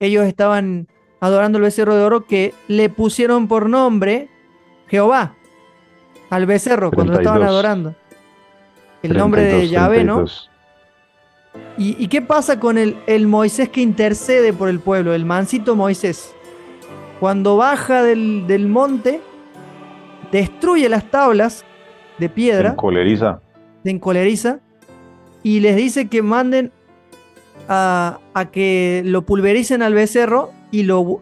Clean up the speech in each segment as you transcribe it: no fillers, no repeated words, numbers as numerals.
ellos estaban adorando el becerro de oro que le pusieron por nombre Jehová al becerro cuando lo estaban 32, adorando. El nombre de 32, Yahvé, ¿no? 32. ¿Y qué pasa con el Moisés que intercede por el pueblo, el mansito Moisés? Cuando baja del monte, destruye las tablas de Se piedra, encoleriza. se encoleriza y les dice que manden a que lo pulvericen al becerro y lo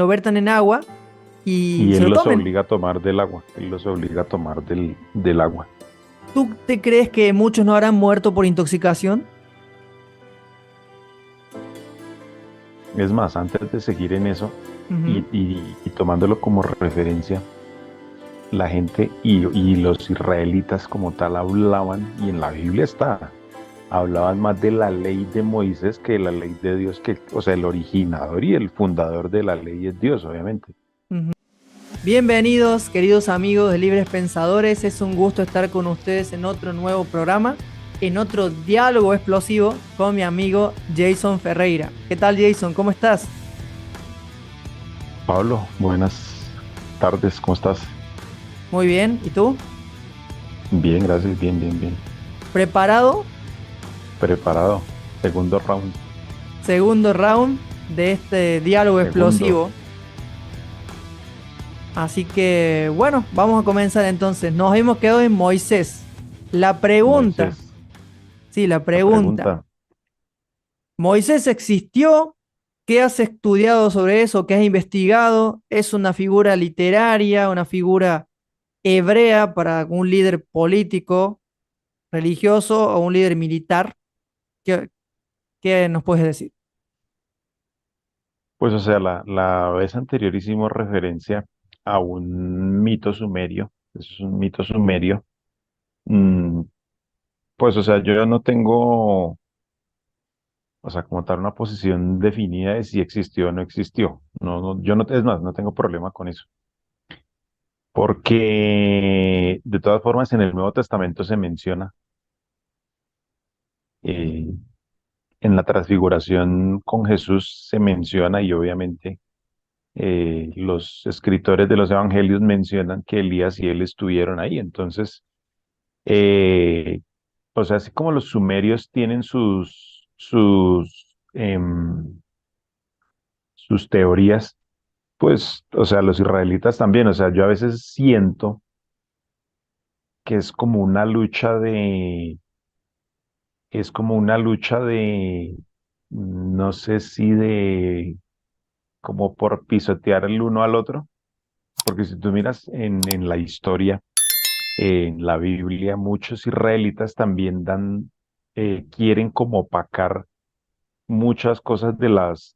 vertan en agua y Y se él lo los tomen. obliga a tomar del agua. Él los obliga a tomar del agua. ¿Tú te crees que muchos no habrán muerto por intoxicación? Es más, antes de seguir en eso Ujú. y tomándolo como referencia, la gente y los israelitas como tal hablaban, y en la Biblia está, hablaban más de la ley de Moisés que de la ley de Dios, que, o sea, el originador y el fundador de la ley es Dios, obviamente. Ujú. Bienvenidos, queridos amigos de Libres Pensadores. Es un gusto estar con ustedes en otro nuevo programa, en otro diálogo explosivo con mi amigo Jason Ferreira. ¿Qué tal, Jason? ¿Cómo estás? Pablo, buenas tardes, ¿cómo estás? Muy bien. ¿Y tú? Bien, gracias, bien, bien, bien. ¿Preparado? Preparado. Segundo round. Segundo round de este diálogo Segundo. explosivo. Así que, bueno, vamos a comenzar entonces. Nos hemos quedado en Moisés. La pregunta, Moisés. sí, la La pregunta. pregunta, ¿Moisés existió? ¿Qué has estudiado sobre eso? ¿Qué has investigado? ¿Es una figura literaria, una figura hebrea para un líder político, religioso o un líder militar? ¿Qué, qué nos puedes decir? pues o sea, la vez anterior hicimos referencia a un mito sumerio. Es un mito sumerio. Mm, pues o sea, yo no tengo, o sea, como tal una posición definida de si existió o no existió. No, yo no, es más, no tengo problema con eso. Porque de todas formas en el Nuevo Testamento se menciona, eh, en la transfiguración con Jesús se menciona, y obviamente los escritores de los evangelios mencionan que Elías y él estuvieron ahí. Entonces, eh, o sea, así como los sumerios tienen sus teorías, pues, o sea, los israelitas también. O sea, yo a veces siento que es como una lucha de, no sé si de, como por pisotear el uno al otro, porque si tú miras en la historia, en la Biblia, muchos israelitas también quieren como opacar muchas cosas de los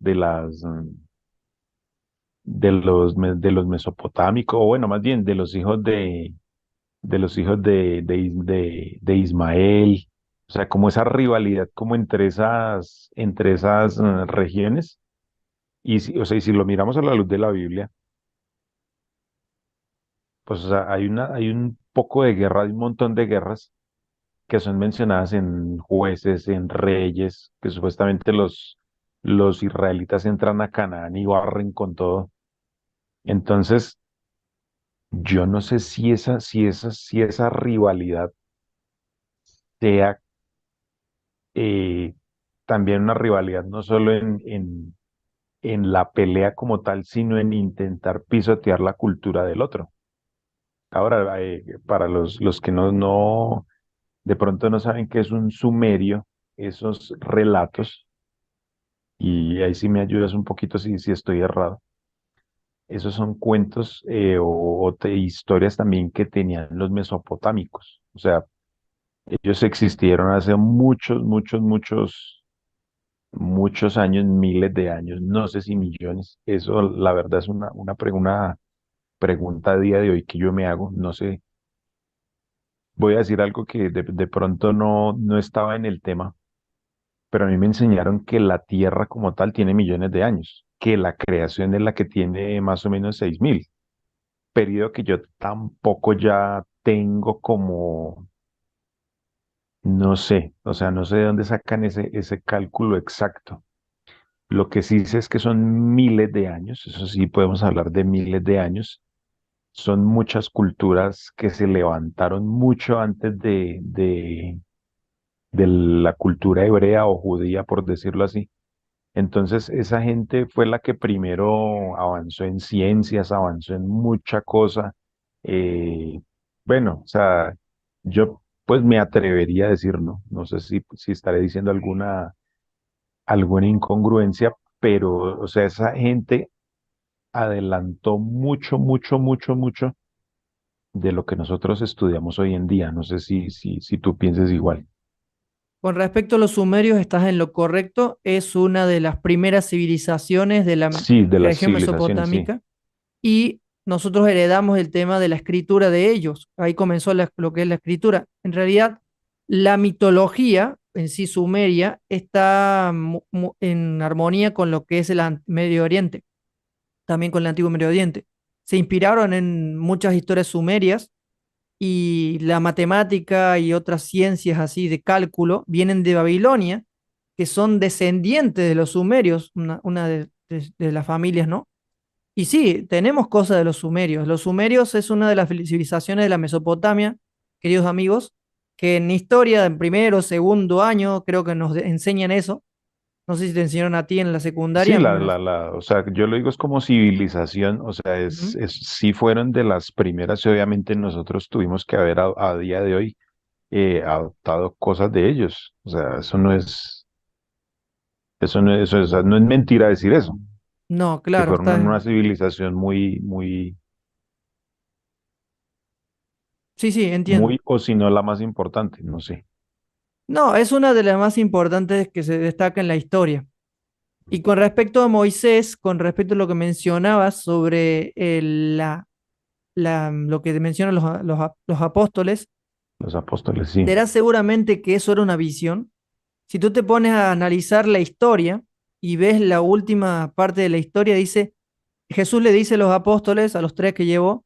mesopotámicos, o bueno, más bien de los hijos de Ismael. O sea, como esa rivalidad como entre esas regiones. Y si, o sea, y si lo miramos a la luz de la Biblia, pues o sea, hay un poco de guerra, hay un montón de guerras que son mencionadas en jueces, en reyes, que supuestamente los israelitas entran a Canaán y barren con todo. Entonces, yo no sé si esa rivalidad sea, eh, también una rivalidad no solo en la pelea como tal, sino en intentar pisotear la cultura del otro. Ahora, para los que de pronto no saben qué es un sumerio, esos relatos, y ahí sí me ayudas un poquito si estoy errado. Esos son cuentos, historias también que tenían los mesopotámicos. O sea, ellos existieron hace muchos años, miles de años, no sé si millones. Eso, la verdad, es una pregunta a día de hoy que yo me hago. No sé, voy a decir algo que de pronto no estaba en el tema, pero a mí me enseñaron que la Tierra como tal tiene millones de años, que la creación es la que tiene más o menos 6.000, periodo que yo tampoco ya tengo como, no sé, o sea, no sé de dónde sacan ese cálculo exacto. Lo que sí sé es que son miles de años, eso sí podemos hablar de miles de años. Son muchas culturas que se levantaron mucho antes de la cultura hebrea o judía, por decirlo así. Entonces, esa gente fue la que primero avanzó en ciencias, avanzó en mucha cosa. Eh, bueno, o sea, yo pues me atrevería a decir, no, no sé si estaré diciendo alguna incongruencia, pero, o sea, esa gente adelantó mucho, mucho, mucho, mucho de lo que nosotros estudiamos hoy en día. No sé si tú pienses igual. Con respecto a los sumerios, estás en lo correcto. Es una de las primeras civilizaciones de la Sí, de las región civilizaciones, sí. mesopotámica y nosotros heredamos el tema de la escritura de ellos. Ahí comenzó lo que es la escritura. En realidad, la mitología en sí sumeria está en armonía con lo que es el Medio Oriente, también con el Antiguo Medio Oriente. Se inspiraron en muchas historias sumerias y la matemática y otras ciencias así de cálculo vienen de Babilonia, que son descendientes de los sumerios, una de las familias, ¿no? Y sí, tenemos cosas de los sumerios. Los sumerios es una de las civilizaciones de la Mesopotamia, queridos amigos, que en historia, en primero, segundo año, creo que nos enseñan eso. No sé si te enseñaron a ti en la Sí, secundaria. o sea, yo lo digo es como civilización, o sea, Ujú. sí fueron de las primeras y obviamente nosotros tuvimos que haber a día de hoy adoptado cosas de ellos. O sea, o sea, no es mentira decir eso, No, que claro, fueron está. una civilización muy, muy, Sí, sí, entiendo. muy, o si no la más importante, no sé. No, es una de las más importantes que se destaca en la historia. Y con respecto a Moisés, con respecto a lo que mencionabas sobre lo que mencionan los apóstoles, Los apóstoles, sí. será seguramente que eso era una visión. Si tú te pones a analizar la historia y ves la última parte de la historia, dice, Jesús le dice a los apóstoles, a los tres que llevó,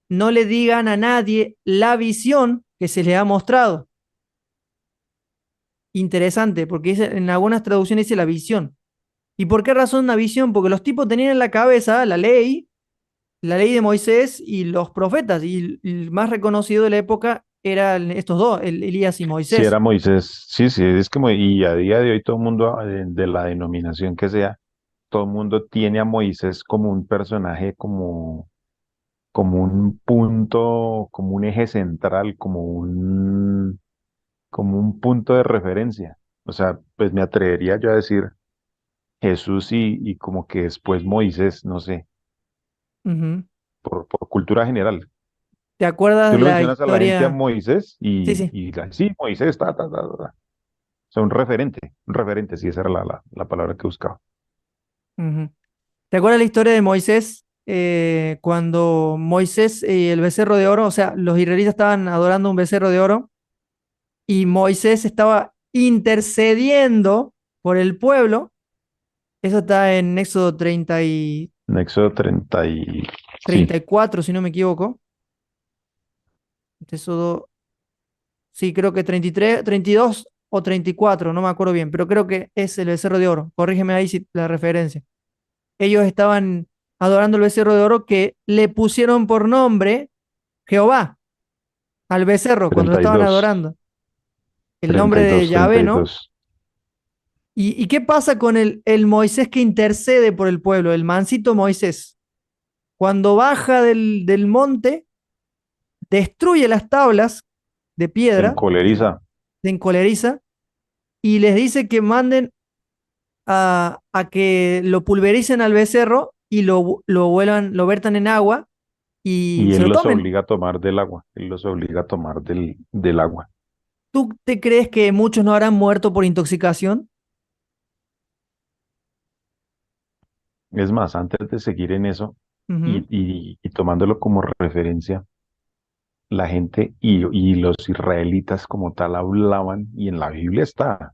no le digan a nadie la visión que se les ha mostrado. Interesante, porque en algunas traducciones dice la visión. ¿Y por qué razón una visión? Porque los tipos tenían en la cabeza la ley de Moisés y los profetas, y el más reconocido de la época eran estos dos, Elías y Sí, Moisés. era Moisés, sí, sí, es como, y a día de hoy todo el mundo, de la denominación que sea, todo el mundo tiene a Moisés como un personaje, como un punto, como un eje central, como un punto de referencia. O sea, pues me atrevería yo a decir Jesús y como que después Moisés, no sé, Ujú. por cultura general. ¿Te Tú acuerdas le la mencionas a la gente a historia? Moisés Sí, sí. sí, Moisés, ta. O sea, un referente, sí, esa era la palabra que buscaba. Ujú. ¿Te acuerdas la historia de Moisés? Cuando Moisés y el becerro de oro, o sea, los israelitas estaban adorando un becerro de oro y Moisés estaba intercediendo por el pueblo. Eso está en Éxodo En Éxodo 30 y... Sí, 34, si no me equivoco. Éxodo, sí, creo que 33, 32 o 34, no me acuerdo bien, pero creo que es el becerro de oro. Corrígeme ahí si la referencia. Ellos estaban adorando el becerro de oro que le pusieron por nombre Jehová al becerro cuando lo treinta y estaban dos adorando. El nombre treinta y de dos treinta Yahvé, y ¿no? dos ¿Y qué pasa con el Moisés que intercede por el pueblo, el mancito Moisés? Cuando baja del monte, destruye las tablas de Se piedra y encoleriza. se encoleriza y les dice que manden a que lo pulvericen al becerro y lo vuelvan, lo vertan en agua y Y se él lo los tomen. obliga a tomar del agua. Él los obliga a tomar del agua. ¿Tú te crees que muchos no habrán muerto por intoxicación? Es más, antes de seguir en eso Ujú, y tomándolo como referencia, la gente y los israelitas como tal hablaban, y en la Biblia está,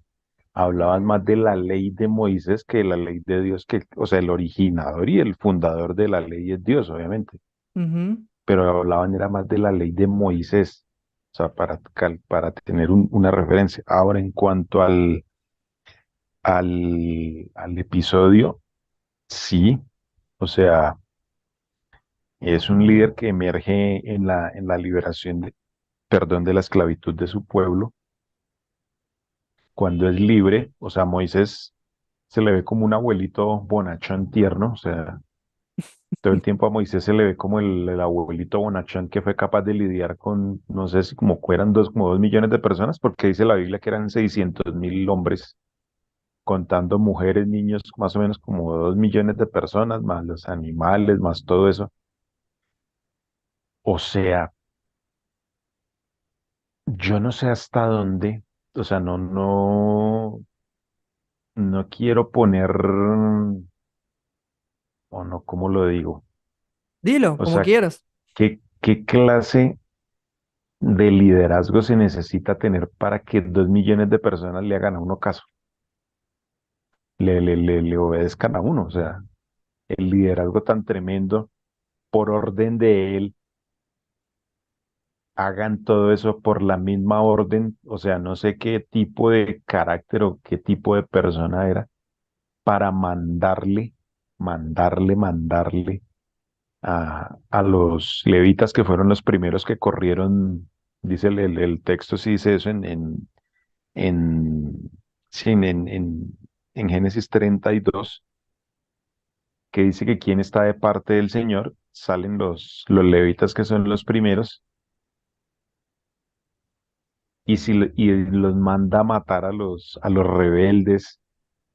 hablaban más de la ley de Moisés que de la ley de Dios, o sea, el originador y el fundador de la ley es Dios, obviamente, ujú. pero hablaban era más de la ley de Moisés, o sea, para tener una referencia. Ahora, en cuanto al episodio, sí, o sea, es un líder que emerge en la liberación, perdón, de la esclavitud de su pueblo, cuando es libre, o sea, Moisés se le ve como un abuelito bonachón tierno, o sea, todo el tiempo a Moisés se le ve como el abuelito bonachón que fue capaz de lidiar con, no sé si como eran como 2 millones de personas, porque dice la Biblia que eran 600.000 hombres, contando mujeres, niños, más o menos como 2 millones de personas, más los animales, más todo eso. O sea, yo no sé hasta dónde, o sea, no quiero poner, o no, ¿cómo lo digo? Dilo, O como sea, quieras. ¿qué clase de liderazgo se necesita tener para que 2 millones de personas le hagan a uno caso, le obedezcan a uno? O sea, el liderazgo tan tremendo por orden de él, hagan todo eso por la misma orden, o sea, no sé qué tipo de carácter o qué tipo de persona era para mandarle a los levitas que fueron los primeros que corrieron, dice el texto, sí dice eso en, sí, en Génesis 32, que dice que quien está de parte del Señor, salen los levitas que son los primeros, y los manda a matar a los rebeldes,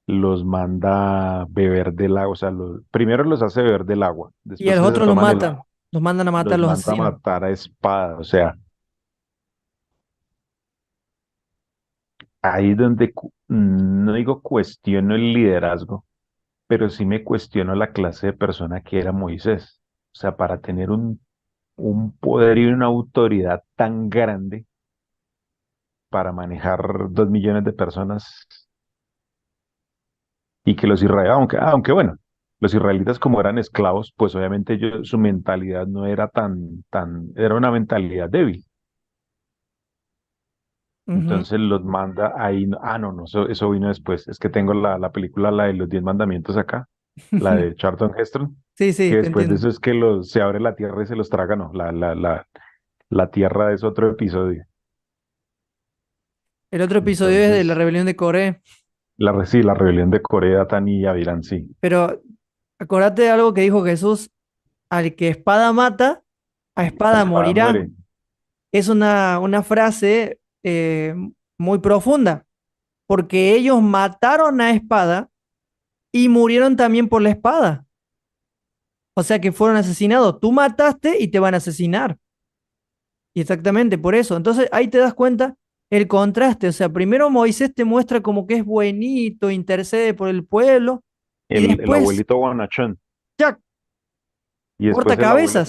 los manda a beber del agua, o sea, primero los hace beber del agua, Y a después los que se otros los toman el matan, agua, los mandan a matar los los manda a asesinos. matar a espada, o sea, ahí donde, no digo cuestiono el liderazgo, pero sí me cuestiono la clase de persona que era Moisés. O sea, para tener un poder y una autoridad tan grande para manejar 2 millones de personas y que los israelitas, aunque bueno, los israelitas como eran esclavos, pues obviamente su mentalidad no era era una mentalidad débil. Ujú. Entonces los manda ahí, no, eso vino después. Es que tengo la película, la de los 10 mandamientos acá, la de Charlton Heston, Sí, sí, que te después de entiendo. eso es que se abre la tierra y se los traga, no, la tierra es otro episodio. El otro episodio es de la Entonces, rebelión de Corea, sí, la rebelión de Corea, Datán y Avirán, sí. pero acordate de algo que dijo Jesús, al que espada mata, a La espada espada morirá. muere. Es una frase muy profunda, porque ellos mataron a espada y murieron también por la espada. O sea que fueron asesinados. Tú mataste y te van a asesinar. Y exactamente por eso. Entonces ahí te das cuenta el contraste. O sea, primero Moisés te muestra como que es buenito, intercede por el pueblo, y El después, abuelito bonachón. ya, Y corta después cabezas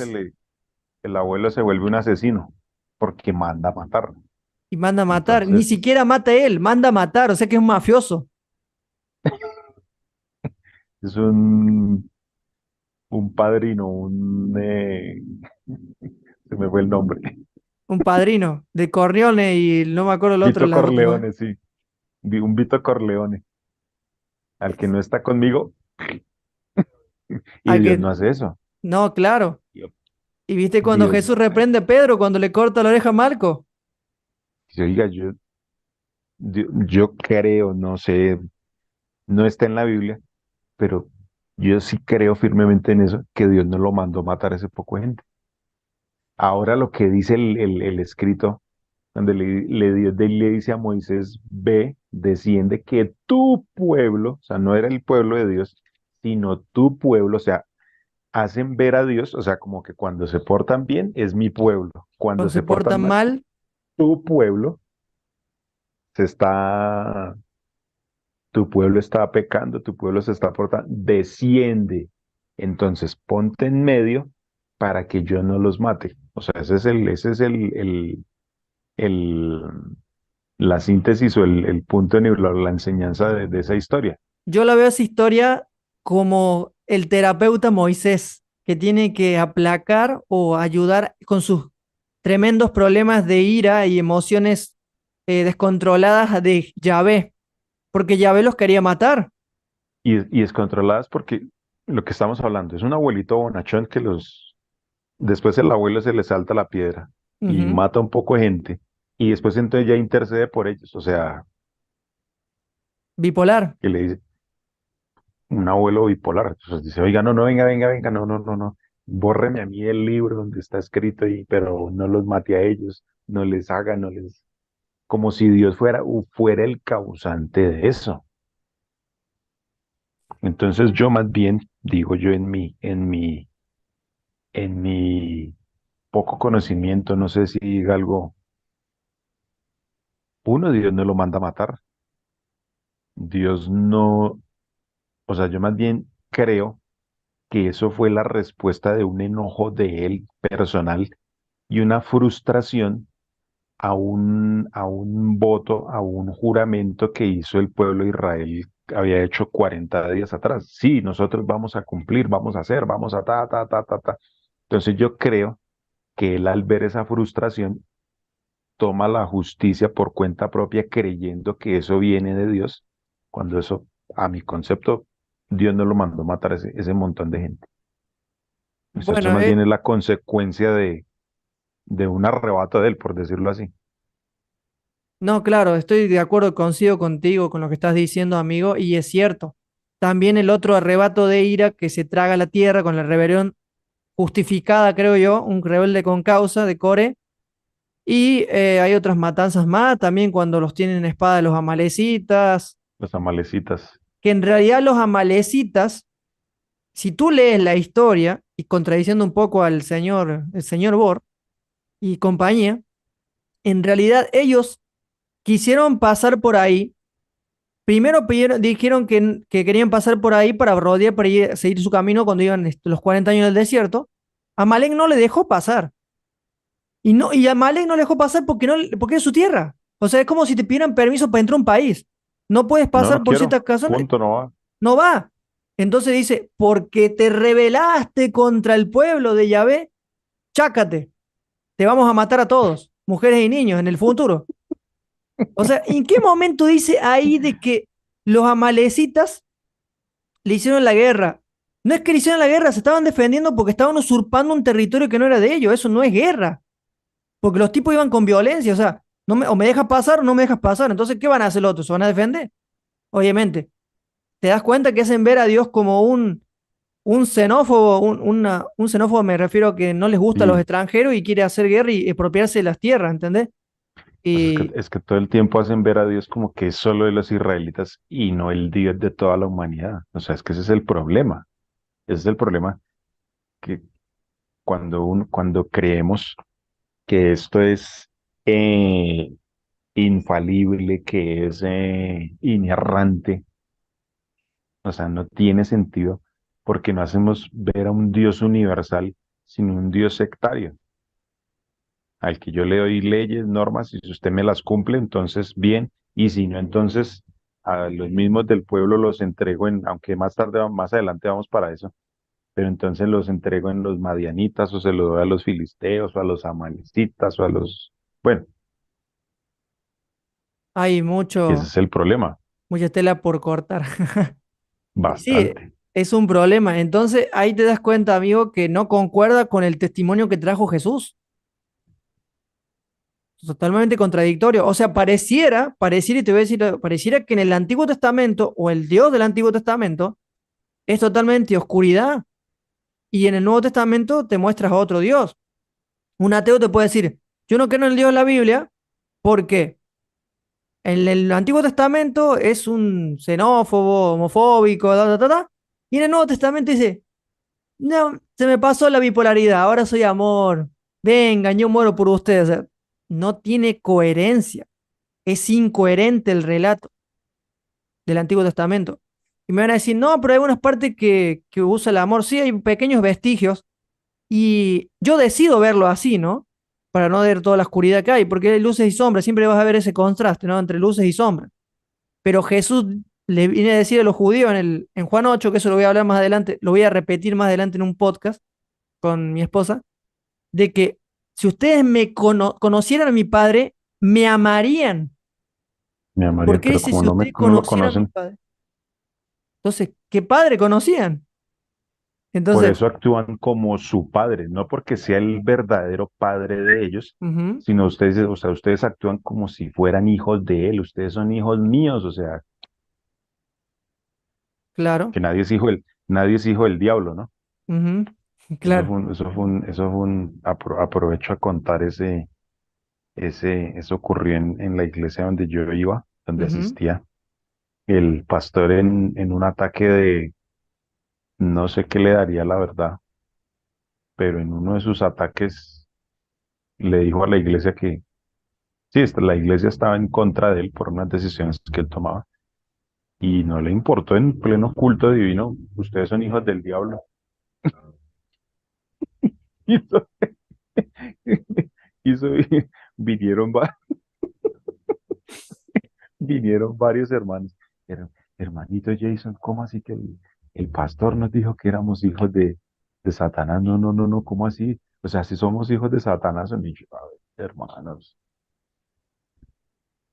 el abuelo se vuelve un asesino porque manda a matar. y manda a matar. Ni Entonces, siquiera mata a él, manda a matar. O sea que es un mafioso, es un padrino, se me fue el nombre. un padrino de Corleone y no me acuerdo el otro, Vito las otros. Corleone, sí. Un Vito Corleone. Al que no está conmigo, y Al Dios no que, hace eso. no, claro. Dios, ¿Y viste cuando Dios Jesús no hace eso. reprende a Pedro cuando le corta la oreja a Marco? Dice, oiga, yo creo, no sé, no está en la Biblia, pero yo sí creo firmemente en eso, que Dios no lo mandó matar a ese poco de gente. Ahora lo que dice el escrito, donde Dios le dice a Moisés, ve, desciende, que tu pueblo, o sea, no era el pueblo de Dios, sino tu pueblo, o sea, hacen ver a Dios, o sea, como que cuando se portan bien es mi pueblo, cuando Cuando se se portan portan mal, mal, tu pueblo se está, tu pueblo está pecando, tu pueblo se está portando, desciende. Entonces ponte en medio para que yo no los mate. O sea, ese es el, la síntesis o el punto de la enseñanza de esa historia. yo la veo esa historia como el terapeuta Moisés, que tiene que aplacar o ayudar con sus tremendos problemas de ira y emociones descontroladas de Yahvé. porque Yahvé los quería matar. y descontroladas porque lo que estamos hablando es un abuelito bonachón que después el abuelo se le salta la piedra y Ujú. mata un poco de gente y después entonces ya intercede por ellos, o sea, Bipolar. que le dice un abuelo bipolar, entonces dice, oiga, no, no, venga, venga, venga, no, no, no, no, bórreme a mí el libro donde está escrito y, pero no los mate a ellos, no les haga, no les, como si Dios fuera el causante de eso. Entonces yo más bien digo yo en mi poco conocimiento, no sé si diga algo, uno, Dios no lo manda a matar, Dios no, o sea, yo más bien creo que eso fue la respuesta de un enojo de él personal y una frustración a un voto, a un juramento que hizo el pueblo de Israel, había hecho 40 días atrás. Sí, nosotros vamos a cumplir, vamos a hacer, vamos a ta, ta, ta, ta, ta. Entonces yo creo que él al ver esa frustración toma la justicia por cuenta propia creyendo que eso viene de Dios, cuando eso, a mi concepto, Dios no lo mandó matar ese montón de gente. O sea, eso Bueno, más bien es la consecuencia de un arrebato de él, por decirlo así. no, claro, estoy de acuerdo, coincido contigo con lo que estás diciendo, amigo, y es cierto. También el otro arrebato de ira que se traga la tierra con la rebelión justificada, creo yo, un rebelde con causa de Core. Y hay otras matanzas más, también cuando los tienen en espada los amalecitas, Los amalecitas, que en realidad los amalecitas, si tú lees la historia, y contradiciendo un poco al señor, el señor Bor y compañía, en realidad ellos quisieron pasar por ahí. Primero dijeron que querían pasar por ahí para rodear, para seguir su camino cuando iban los 40 años del desierto. Amalek no le dejó pasar. Y Amalek no le dejó pasar porque, no, porque es su tierra. O sea, es como si te pidieran permiso para entrar a un país. No puedes no, pasar no por quiero, ciertas razones, punto, no va. no va. Entonces dice, porque te rebelaste contra el pueblo de Yahvé, chácate, te vamos a matar a todos, mujeres y niños, en el futuro. O sea, ¿en qué momento dice ahí de que los amalecitas le hicieron la guerra? No es que le hicieron la guerra, se estaban defendiendo porque estaban usurpando un territorio que no era de ellos, eso no es guerra. Porque los tipos iban con violencia, o sea, o me dejas pasar o no me dejas pasar. Entonces, ¿qué van a hacer los otros? ¿Se van a defender? Obviamente. ¿Te das cuenta que hacen ver a Dios como un xenófobo? Un xenófobo me refiero a que no les gusta a los Y extranjeros y quiere hacer guerra y apropiarse de las tierras, ¿entendés? pues es que, Y es que todo el tiempo hacen ver a Dios como que es solo de los israelitas y no el Dios de toda la humanidad. O sea, es que ese es el problema. Ese es el problema que cuando creemos que esto es eh, infalible, que es inerrante, o sea, no tiene sentido porque no hacemos ver a un Dios universal, sino un Dios sectario, al que yo le doy leyes, normas, y si usted me las cumple, entonces bien, y si no, entonces a los mismos del pueblo los entrego aunque más tarde, más adelante vamos para eso, pero entonces los entrego en los madianitas, o se los doy a los filisteos, o a los amalecitas, o a los, bueno, hay ese es el problema, mucha tela por cortar. Y sí, bastante. es un problema. Entonces, ahí te das cuenta, amigo, que no concuerda con el testimonio que trajo Jesús. Totalmente contradictorio. O sea, pareciera, y te voy a decir, pareciera que en el Antiguo Testamento o el Dios del Antiguo Testamento es totalmente oscuridad y en el Nuevo Testamento te muestras a otro Dios. Un ateo te puede decir, yo no creo en el Dios de la Biblia porque en el Antiguo Testamento es un xenófobo, homofóbico, y en el Nuevo Testamento dice, no, se me pasó la bipolaridad, ahora soy amor, venga, yo muero por ustedes. O sea, no tiene coherencia. Es incoherente el relato del Antiguo Testamento. Y me van a decir, no, pero hay unas partes que usa el amor. Sí, hay pequeños vestigios. Y yo decido verlo así, ¿no? Para no ver toda la oscuridad que hay, porque hay luces y sombras. Siempre vas a ver ese contraste, ¿no? Entre luces y sombras. Pero Jesús le viene a decir a los judíos en Juan 8, que eso lo voy a hablar más adelante, lo voy a repetir más adelante en un podcast con mi esposa, de que si ustedes me conocieran a mi Padre, me amarían. mi María, ¿Por qué pero dice, como si no me, ustedes no lo conocieran a mi conocen, padre? Entonces, ¿qué padre conocían? por Entonces, eso actúan como su padre, no porque sea el verdadero padre de ellos, ujú, sino ustedes, o sea, ustedes actúan como si fueran hijos de él, ustedes son hijos míos, o sea, claro, que nadie es hijo del diablo, ¿no? ujú, claro, Aprovecho a contar eso ocurrió en la iglesia donde yo iba, donde ujú. asistía. El pastor en un ataque de, no sé qué le daría la verdad, pero en uno de sus ataques le dijo a la iglesia que sí, la iglesia estaba en contra de él por unas decisiones que él tomaba y no le importó en pleno culto divino, ustedes son hijos del diablo. Hizo, hizo, vinieron, vinieron varios hermanos. Hermanito Jason, ¿cómo así que el pastor nos dijo que éramos hijos de Satanás? No, no, no, no, ¿cómo así? O sea, si somos hijos de Satanás, son hijos, a ver, hermanos.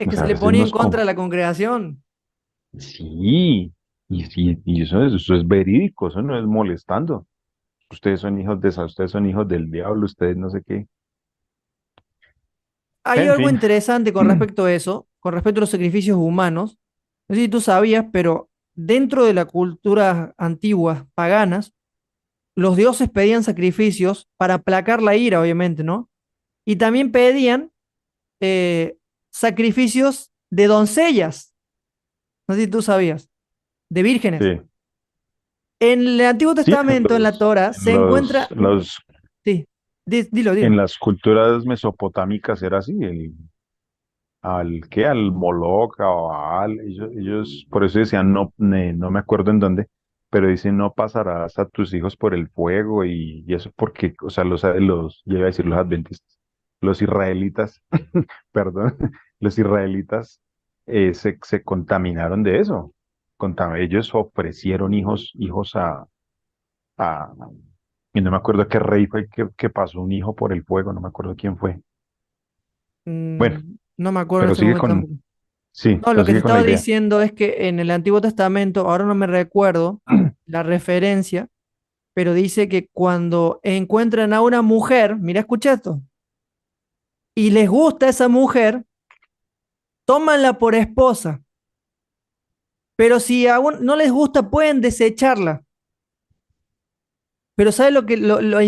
Es O que sea, se a le veces ponía en nos... contra a la congregación. Sí, y eso es verídico, eso no es molestando. Ustedes son hijos ustedes son hijos del diablo, ustedes no sé qué. Hay En algo fin, interesante con respecto a eso, con respecto a los sacrificios humanos. No sé si tú sabías, pero dentro de la cultura antiguas, paganas, los dioses pedían sacrificios para aplacar la ira, obviamente, ¿no? Y también pedían eh, sacrificios de doncellas, no sé si tú sabías, de vírgenes. sí, En el Antiguo sí, Testamento, en la Torah, se encuentra, sí, dilo, en dilo. las culturas mesopotámicas era así, al Moloch o a Baal, ellos por eso decían, no, no me acuerdo en dónde, pero dicen, no pasarás a tus hijos por el fuego y eso porque, o sea, yo iba a decir los adventistas, los israelitas, perdón, los israelitas se contaminaron de eso. Ellos ofrecieron hijos a, y no me acuerdo qué rey fue que pasó un hijo por el fuego, no me acuerdo quién fue. Bueno, No me acuerdo en pero este momento tampoco. sí, No, lo pero que te sigue con la estaba idea. diciendo es que en el Antiguo Testamento, ahora no me recuerdo la referencia, pero dice que cuando encuentran a una mujer, mira, escucha esto, y les gusta esa mujer, tómanla por esposa, pero si aún no les gusta, pueden desecharla. Pero ¿sabes lo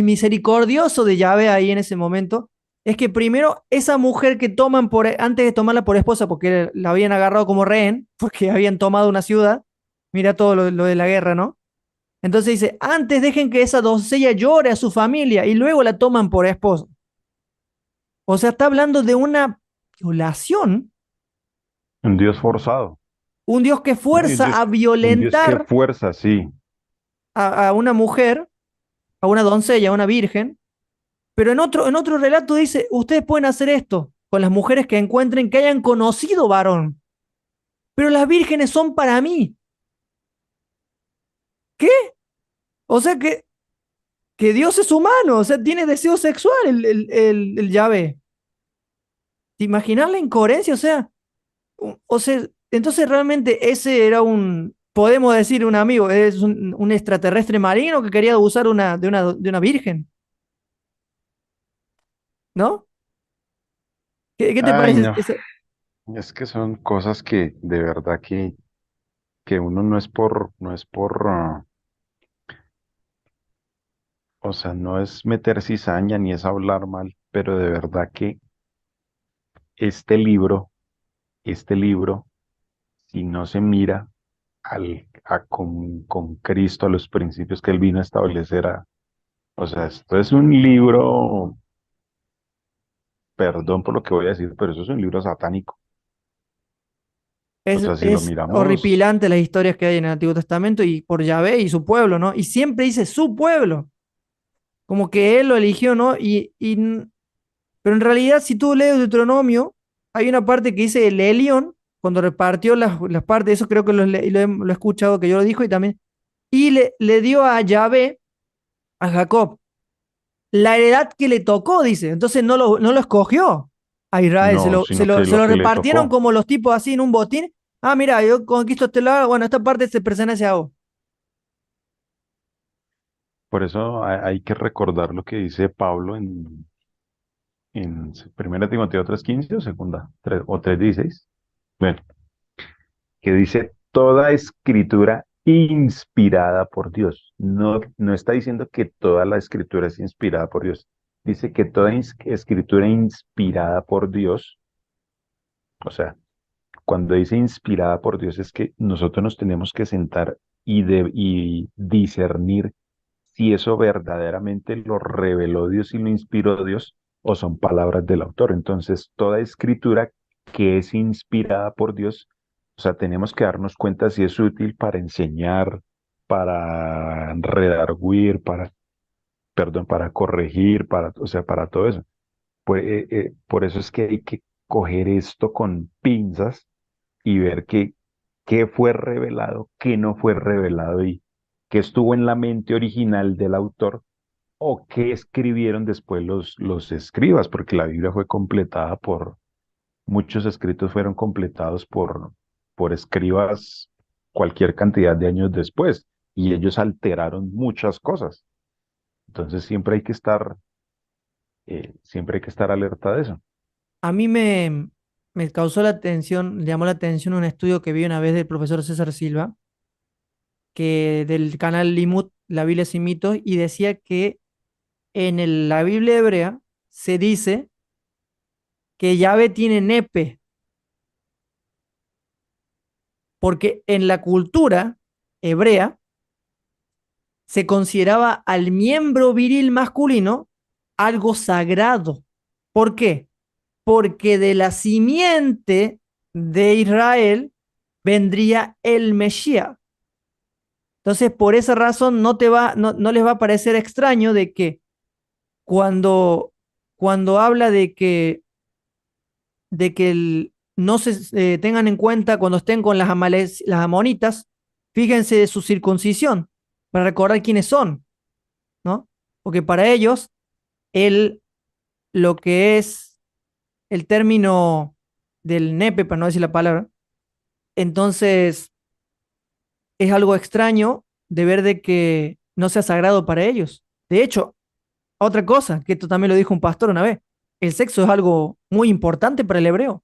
misericordioso de Yahvé ahí en ese momento? Es que primero esa mujer que toman antes de tomarla por esposa, porque la habían agarrado como rehén, porque habían tomado una ciudad, mira todo lo de la guerra, ¿no? Entonces dice, antes dejen que esa doncella llore a su familia y luego la toman por esposa. O sea, está hablando de una violación, Un Dios forzado, un Dios que ¿no? fuerza a Un Dios que violentar fuerza, sí. a una mujer, a una doncella, a una virgen. Pero en otro relato dice, ustedes pueden hacer esto con las mujeres que encuentren que hayan conocido varón, pero las vírgenes son para mí. ¿Qué? O sea que Dios es humano, o sea, tiene deseo sexual el Yahvé. ¿Te imaginas la incoherencia? O sea, entonces realmente ese era podemos decir un amigo, es un extraterrestre marino que quería abusar de una virgen, ¿no? ¿Qué te Ay, parece no, eso? es que son cosas que de verdad que uno no es por, o sea, no es meter cizaña ni es hablar mal, pero de verdad que este libro, este libro, si no se mira con Cristo, a los principios que él vino a establecer, o sea, esto es un libro, perdón por lo que voy a decir, pero eso es un libro satánico. O Es, sea, si lo es miramos, horripilante las historias que hay en el Antiguo Testamento y por Yahvé y su pueblo, ¿no? Y siempre dice su pueblo, como que él lo eligió, ¿no? Pero en realidad, si tú lees Deuteronomio, hay una parte que dice el Elión, cuando repartió las partes, eso creo que lo he escuchado que yo lo dijo y también, y le dio a Yahvé, a Jacob, la heredad que le tocó, dice. Entonces no lo escogió. a Israel. No, sino que Se lo lo que le repartieron tocó. como los tipos así en un botín. Ah, mira, yo conquisto este lado. Bueno, esta parte se pertenece a vos. Por eso hay que recordar lo que dice Pablo en 1 Timoteo 3:15 o segunda, 3, o 3:16. Bueno, que dice toda escritura inspirada por Dios. No, no está diciendo que toda la escritura es inspirada por Dios. Dice que toda escritura inspirada por Dios, o sea, cuando dice inspirada por Dios es que nosotros nos tenemos que sentar y discernir si eso verdaderamente lo reveló Dios y lo inspiró Dios o son palabras del autor. Entonces, toda escritura que es inspirada por Dios, o sea, tenemos que darnos cuenta si es útil para enseñar, para redarguir, perdón, para corregir, o sea, para todo eso. Por eso es que hay que coger esto con pinzas y ver qué fue revelado, qué no fue revelado y qué estuvo en la mente original del autor o qué escribieron después los escribas, porque la Biblia fue completada muchos escritos fueron completados por escribas cualquier cantidad de años después y ellos alteraron muchas cosas. Entonces siempre hay que estar alerta de eso. A me causó la atención, llamó la atención un estudio que vi una vez del profesor César Silva, que del canal Limut, La Biblia sin mitos, y decía que la Biblia hebrea se dice que Yahvé tiene nepe, porque en la cultura hebrea se consideraba al miembro viril masculino algo sagrado. ¿Por qué? Porque de la simiente de Israel vendría el Mesías. Entonces, por esa razón, no les va a parecer extraño de que cuando, cuando habla de que no se tengan en cuenta cuando estén con las amonitas, fíjense de su circuncisión, para recordar quiénes son, ¿no? Porque para ellos, el, lo que es el término del nepe, para no decir la palabra, entonces es algo extraño de ver de que no sea sagrado para ellos. De hecho, otra cosa, que esto también lo dijo un pastor una vez, el sexo es algo muy importante para el hebreo.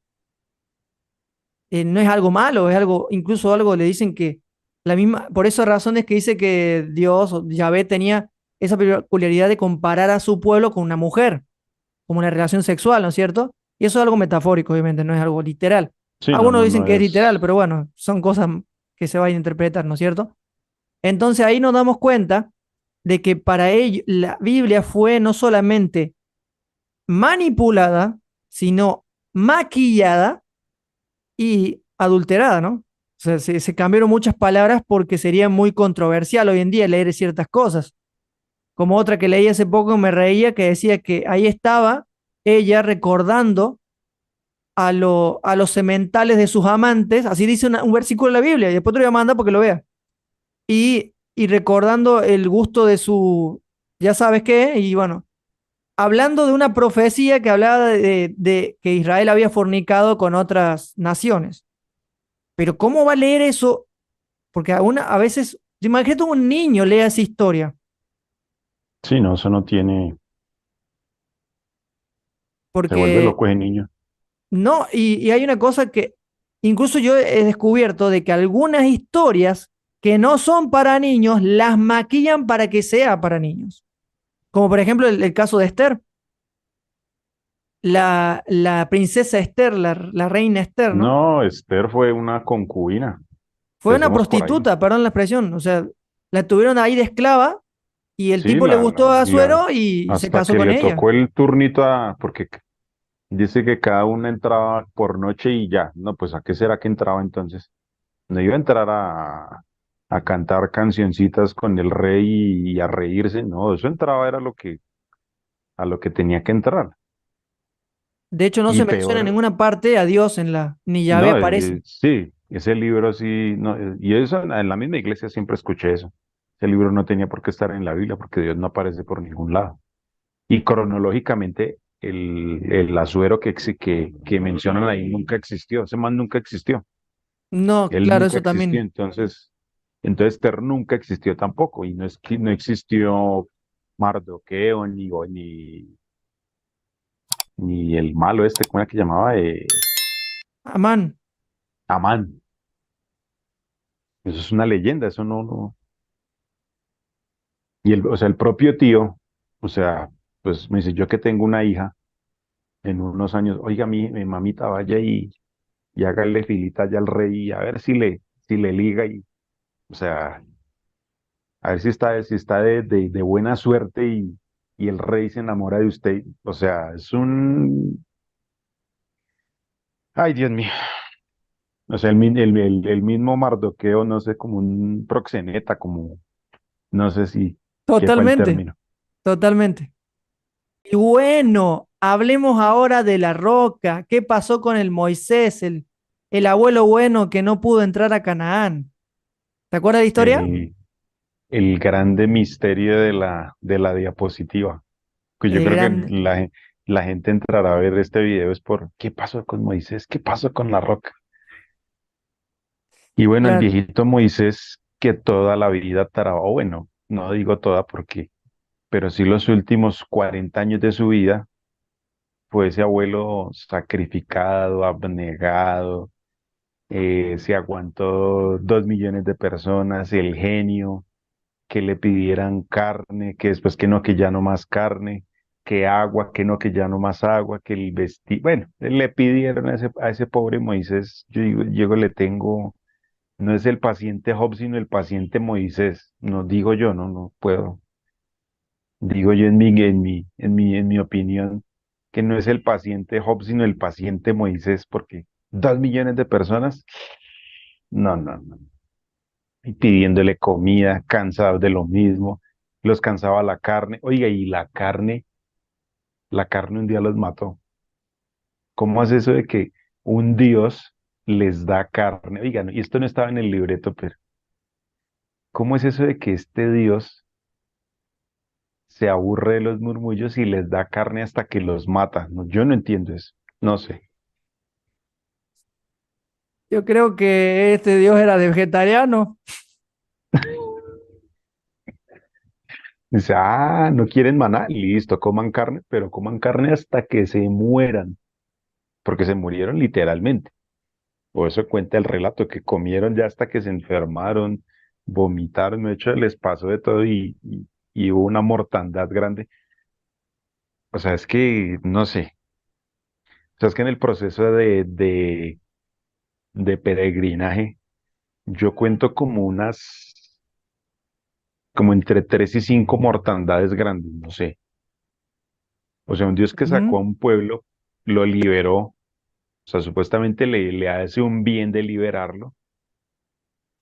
No es algo malo, es algo, incluso algo le dicen que la misma, por esas razones que dice que Dios o Yahvé tenía esa peculiaridad de comparar a su pueblo con una mujer, como una relación sexual, ¿no es cierto? Y eso es algo metafórico, obviamente, no es algo literal. Sí, no, Algunos no, dicen no que es literal, es. pero bueno, son cosas que se van a interpretar, ¿no es cierto? Entonces ahí nos damos cuenta de que para ellos la Biblia fue no solamente manipulada, sino maquillada y adulterada, ¿no? O sea, se cambiaron muchas palabras porque sería muy controversial hoy en día leer ciertas cosas. Como otra que leí hace poco me reía que decía que ahí estaba ella recordando a los sementales de sus amantes, así dice un versículo de la Biblia, y después te lo voy a mandar porque lo vea, y recordando el gusto de su, ya sabes qué, y bueno, hablando de una profecía que hablaba de que Israel había fornicado con otras naciones. Pero ¿cómo va a leer eso? Porque a veces, imagínate un niño lea esa historia, Sí, no, eso no tiene. Se vuelve porque loco ese niño. no, y hay una cosa que incluso yo he descubierto de que algunas historias que no son para niños las maquillan para que sea para niños. Como por ejemplo el caso de Esther, la princesa Esther, la reina Esther, ¿no? No, Esther fue una concubina. Fue una Empecemos por ahí. prostituta, perdón la expresión, o sea, la tuvieron ahí de esclava y el Sí, tipo le gustó a Suero y se hasta casó que con le ella. tocó el turnito porque dice que cada una entraba por noche y ya. No, pues ¿a qué será que entraba entonces? No iba a entrar a cantar cancioncitas con el rey y a reírse. No, eso entraba era a lo que tenía que entrar. De hecho, no Y se menciona en peor, ninguna parte a Dios en ni Yahvé no, aparece. sí, ese libro sí, no, y eso en la misma iglesia siempre escuché eso. Ese libro no tenía por qué estar en la Biblia porque Dios no aparece por ningún lado. Y cronológicamente el Asuero que mencionan ahí nunca existió, ese man nunca existió, No, él claro, nunca eso existió, también. entonces Ter nunca existió tampoco, y no es que no existió Mardoqueo, ni el malo este, ¿cómo era que llamaba? Amán, Amán, eso es una leyenda, eso no, y o sea, el propio tío, o sea, pues me dice, yo que tengo una hija, en unos años, oiga, mi mamita, vaya y hágale filita ya al rey, a ver si le liga, y, o sea, a ver si está de buena suerte y el rey se enamora de usted. O sea, ay, Dios mío. O sea, el mismo Mardoqueo, no sé, como un proxeneta, como, no sé si quepa el totalmente, término. totalmente. Y bueno, hablemos ahora de la roca. ¿Qué pasó con el Moisés, el abuelo bueno que no pudo entrar a Canaán? ¿Te acuerdas de la historia? El, el grande misterio de la diapositiva. Pues yo El creo que grande. la gente entrará a ver este video es por qué pasó con Moisés, qué pasó con la roca. Y bueno, el Claro. viejito Moisés que toda la vida trabajó, bueno, no digo toda porque, pero sí los últimos 40 años de su vida fue ese abuelo sacrificado, abnegado, se aguantó 2 millones de personas, el genio, que le pidieran carne, que después que no, que ya no más carne, que agua, que no, que ya no más agua, que el vestido, bueno, le pidieron a ese pobre Moisés, yo digo, le tengo, no es el paciente Job, sino el paciente Moisés, no digo yo, no puedo, digo yo en mi opinión, que no es el paciente Job, sino el paciente Moisés, porque 2 millones de personas, no, y pidiéndole comida, cansados de lo mismo, los cansaba la carne, oiga, y la carne un día los mató. ¿Cómo es eso de que un Dios les da carne? Oiga, y esto no estaba en el libreto, pero ¿cómo es eso de que este Dios se aburre de los murmullos y les da carne hasta que los mata? No, yo no entiendo eso, no sé. Yo creo que este Dios era de vegetariano. Dice, no quieren maná, listo, coman carne, pero coman carne hasta que se mueran, porque se murieron literalmente. O eso cuenta el relato, que comieron ya hasta que se enfermaron, vomitaron, de hecho les pasó de todo y hubo una mortandad grande. O sea, es que, no sé, o sea, es que en el proceso de peregrinaje, yo cuento como entre 3 y 5 mortandades grandes, no sé. O sea, un Dios que sacó a Ujú. un pueblo, lo liberó, o sea, supuestamente le hace un bien de liberarlo,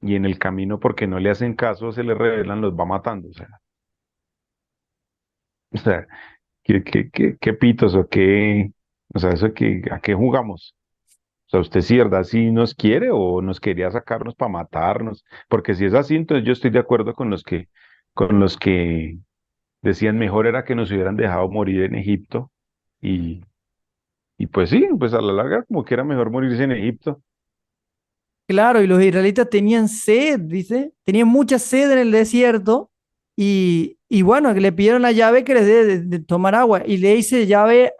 y en el camino, porque no le hacen caso, se le rebelan, los va matando. O sea, ¿qué pitos o sea, eso ¿a qué jugamos? O sea, usted si de verdad sí nos quiere o nos quería sacarnos para matarnos, porque si es así, entonces yo estoy de acuerdo con los que decían mejor era que nos hubieran dejado morir en Egipto y, y pues sí, pues a la larga como que era mejor morirse en Egipto. Claro, y los israelitas tenían sed, dice, tenían mucha sed en el desierto y bueno, que le pidieron a Yahvé que les dé de tomar agua y le dice Yahvé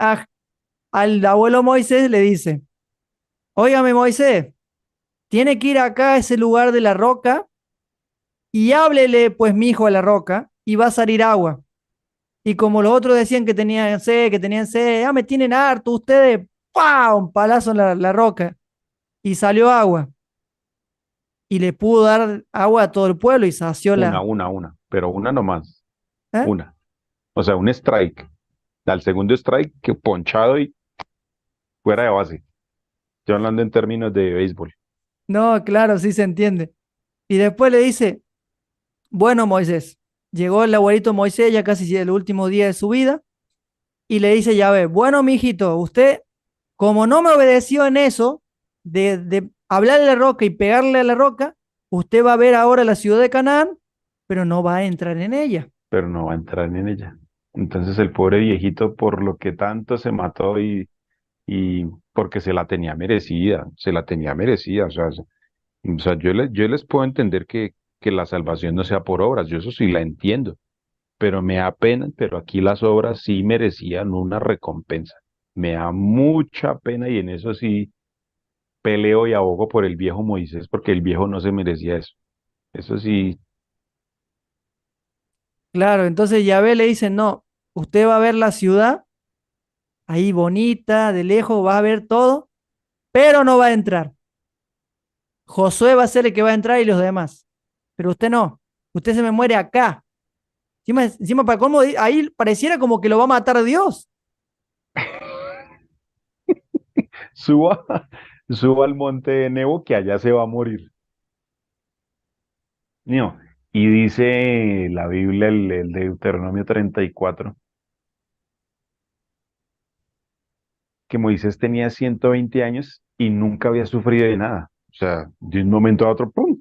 al abuelo Moisés, le dice, óigame Moisés, tiene que ir acá a ese lugar de la roca y háblele pues mi hijo a la roca y va a salir agua. Y como los otros decían que tenían sed, me tienen harto ustedes, ¡pah! Un palazo en la roca y salió agua y le pudo dar agua a todo el pueblo y sació Una, pero una nomás, ¿eh? una. O sea, un strike. Al segundo strike, que ponchado y fuera de base. Estoy hablando en términos de béisbol. No, claro, sí se entiende. Y después le dice, bueno, Moisés, llegó el abuelito Moisés ya casi el último día de su vida y le dice, ya ve, bueno, mijito, usted, como no me obedeció en eso, de hablarle a la roca y pegarle a la roca, usted va a ver ahora la ciudad de Canaán, pero no va a entrar en ella. Pero no va a entrar en ella. Entonces el pobre viejito, por lo que tanto se mató y porque se la tenía merecida, se la tenía merecida. O sea, yo les puedo entender que la salvación no sea por obras, yo eso sí la entiendo, pero me da pena, pero aquí las obras sí merecían una recompensa. Me da mucha pena y en eso sí peleo y abogo por el viejo Moisés, porque el viejo no se merecía eso. Eso sí, Claro, entonces Yahvé le dice, no, usted va a ver la ciudad ahí bonita, de lejos, va a ver todo, pero no va a entrar. Josué va a ser el que va a entrar y los demás. Pero usted no, usted se me muere acá. Encima para cómo, ahí pareciera como que lo va a matar Dios. suba, suba al monte de Nebo que allá se va a morir. No. Y dice la Biblia, el Deuteronomio 34, que Moisés tenía 120 años y nunca había sufrido de nada. O sea, de un momento a otro, ¡pum!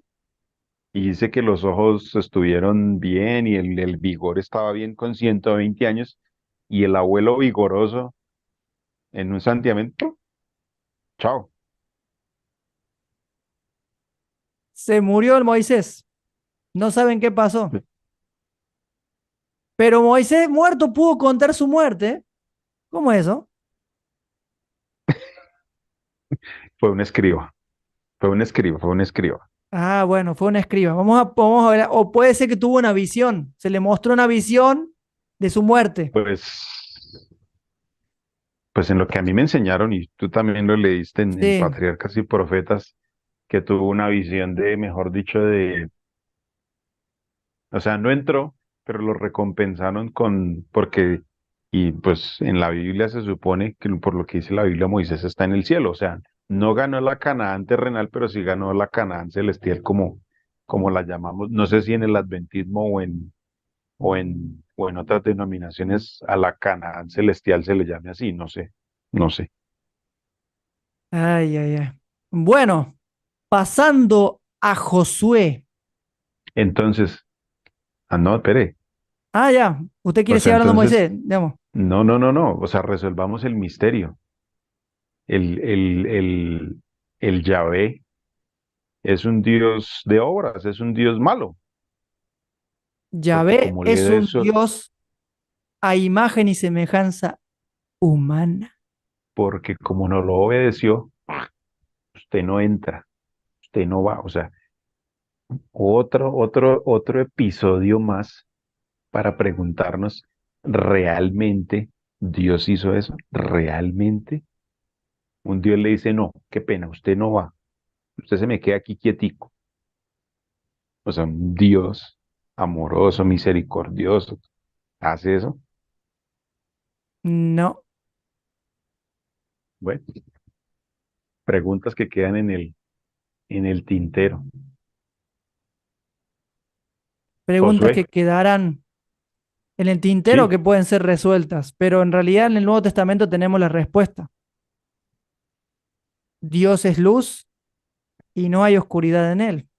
Y dice que los ojos estuvieron bien y el vigor estaba bien con 120 años y el abuelo vigoroso en un santiamén, ¡pum! Chao. Se murió el Moisés. No saben qué pasó. Pero Moisés muerto pudo contar su muerte. ¿Cómo es eso? Fue un escriba, fue un escriba, fue un escriba. Ah, bueno, fue un escriba. Vamos a ver. O puede ser que tuvo una visión. Se le mostró una visión de su muerte. Pues, pues en lo que a mí me enseñaron, y tú también lo leíste en Sí. Patriarcas y Profetas, que tuvo una visión de, mejor dicho, o sea, no entró, pero lo recompensaron porque, y pues en la Biblia se supone que por lo que dice la Biblia, Moisés está en el cielo, o sea, no ganó la Canaán terrenal, pero sí ganó la Canaán celestial como la llamamos, no sé si en el adventismo o en otras denominaciones a la Canaán celestial se le llame así, no sé, no sé. Ay, ay, ay. Bueno, pasando a Josué. Entonces, no, espere, Ah, ya. Usted o quiere sea, seguir hablando de entonces, Moisés, digamos. no, no, no, no, o sea, resolvamos el misterio. El Yahvé es un Dios de obras, es un Dios malo, porque Yahvé como le es da un eso, Dios a imagen y semejanza humana. porque como no lo obedeció, usted no entra, usted no va, o sea, otro episodio más para preguntarnos, ¿realmente Dios hizo eso? ¿Realmente? Un Dios le dice, no, qué pena, usted no va, usted se me queda aquí quietico. O sea, un Dios amoroso, misericordioso, hace eso. No. Bueno, preguntas que quedan en el tintero. Preguntas que Josué, quedarán en el tintero sí, que pueden ser resueltas, pero en realidad en el Nuevo Testamento tenemos la respuesta. Dios es luz y no hay oscuridad en él.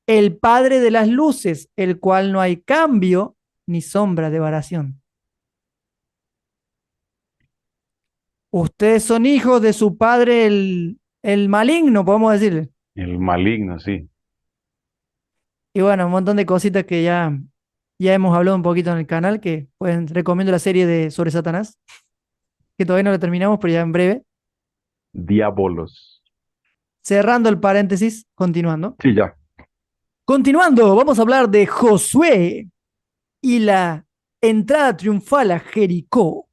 El Padre de las luces, el cual no hay cambio ni sombra de variación. Ustedes son hijos de su padre el maligno, podemos decirle. el maligno, sí. Y bueno, un montón de cositas que ya hemos hablado un poquito en el canal, que pueden, recomiendo la serie de sobre Satanás, que todavía no la terminamos, pero ya en breve. Diabolos. Cerrando el paréntesis, continuando. Sí, ya. Continuando, vamos a hablar de Josué y la entrada triunfal a Jericó.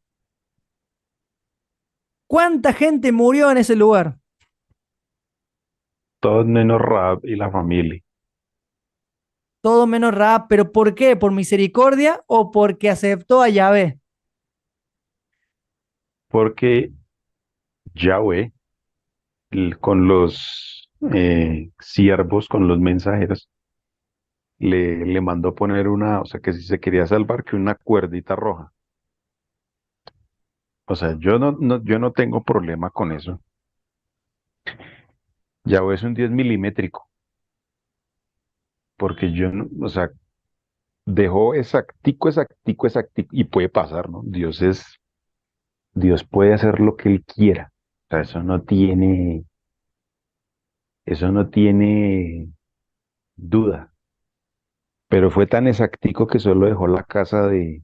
¿Cuánta gente murió en ese lugar? Todos menos Raab y la familia. Todo menos Raab, pero ¿por qué? ¿Por misericordia o porque aceptó a Yahvé? Porque Yahweh, con los siervos, con los mensajeros, le mandó poner o sea, que si se quería salvar, que una cuerdita roja. O sea, yo no tengo problema con eso. Yahweh es un Dios milimétrico, porque o sea, dejó exactico, exactico, exactico, y puede pasar, ¿no? Dios puede hacer lo que él quiera. O sea, eso no tiene duda. Pero fue tan exactico que solo dejó la casa de,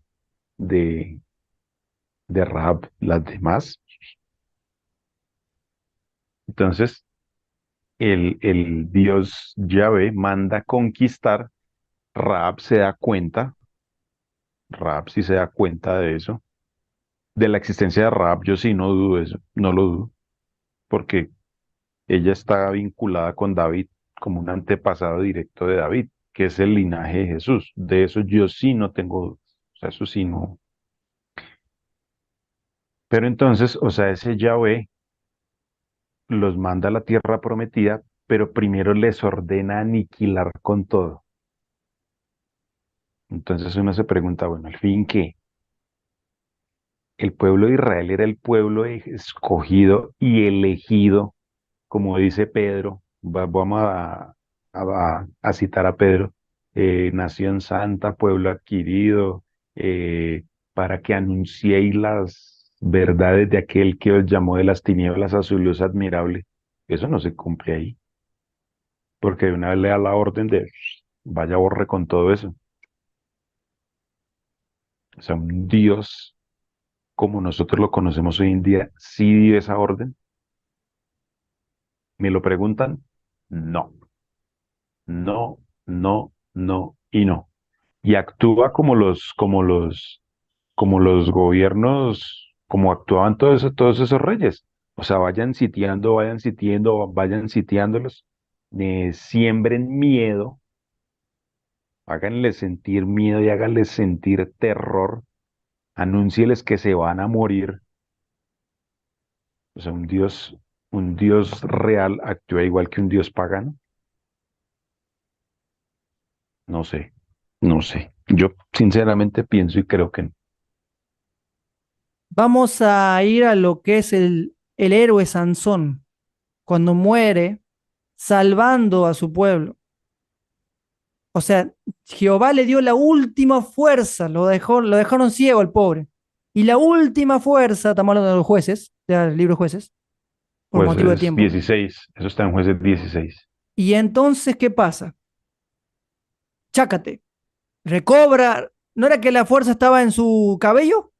de Rahab, las demás. Entonces, el Dios Yahvé manda conquistar. Rahab se da cuenta, Rahab sí se da cuenta de eso, de la existencia de Rahab, yo sí no dudo eso, no lo dudo, porque ella está vinculada con David como un antepasado directo de David, que es el linaje de Jesús. De eso yo sí no tengo dudas, o sea, eso sí no. Pero entonces, o sea, ese Yahvé los manda a la tierra prometida, pero primero les ordena aniquilar con todo. Entonces uno se pregunta, bueno, ¿al fin qué? El pueblo de Israel era el pueblo escogido y elegido, como dice Pedro. Vamos a citar a Pedro, nación santa, pueblo adquirido, para que anunciéis las verdades de aquel que os llamó de las tinieblas a su luz admirable. Eso no se cumple ahí, porque de una vez le da la orden de vaya borre con todo eso. O sea, un Dios como nosotros lo conocemos hoy en día, ¿sí dio esa orden? ¿Me lo preguntan? No, no, no, no y no. Y actúa como los gobiernos, como actuaban todos esos reyes. O sea, vayan sitiándolos, siembren miedo, háganles sentir miedo y háganles sentir terror, anúncieles que se van a morir. O sea, un Dios real actúa igual que un Dios pagano. No sé, no sé. Yo sinceramente pienso y creo que no. Vamos a ir a lo que es el héroe Sansón, cuando muere salvando a su pueblo. O sea, Jehová le dio la última fuerza, lo dejaron ciego al pobre. Y la última fuerza, estamos hablando de los jueces, del libro de jueces, por motivo de Jueces tiempo. 16, eso está en jueces 16. Y entonces, ¿qué pasa? Chácate, recobra, ¿no era que la fuerza estaba en su cabello?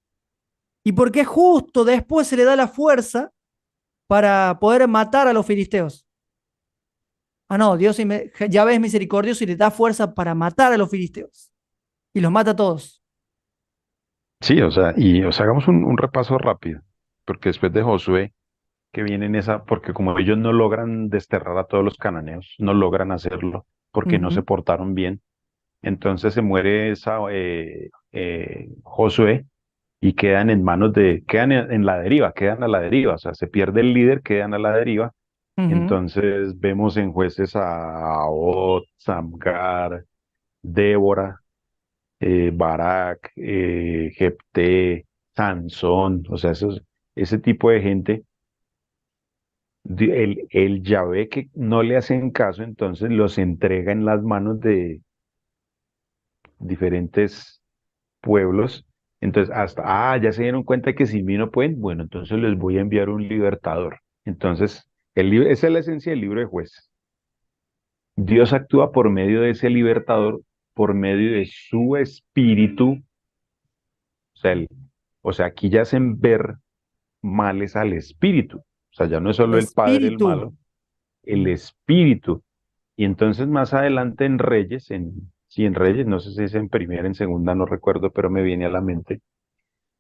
¿Y por qué justo después se le da la fuerza para poder matar a los filisteos? Ah, no, Yahvé es misericordioso y le da fuerza para matar a los filisteos. Y los mata a todos. Sí, o sea, o sea, hagamos un repaso rápido, porque después de Josué, que viene en esa, porque como ellos no logran desterrar a todos los cananeos, no logran hacerlo porque no se Ujú, portaron bien, entonces se muere Josué y quedan en manos quedan en la deriva, quedan a la deriva, o sea, se pierde el líder, quedan a la deriva. ujú. Entonces vemos en jueces a Ot, Samgar, Débora, Barak, Jefté, Sansón, o sea, ese tipo de gente, el Yahvé que no le hacen caso, entonces los entrega en las manos de diferentes pueblos. Entonces, ya se dieron cuenta que sin mí no pueden, bueno, entonces les voy a enviar un libertador. Entonces, esa es la esencia del libro de jueces. Dios actúa por medio de ese libertador, por medio de su espíritu. O sea, aquí ya hacen ver males al espíritu. O sea, ya no es El solo el padre el espíritu. malo, el espíritu. Y entonces más adelante en Reyes, sí, en Reyes, no sé si es en primera, en segunda, no recuerdo, pero me viene a la mente,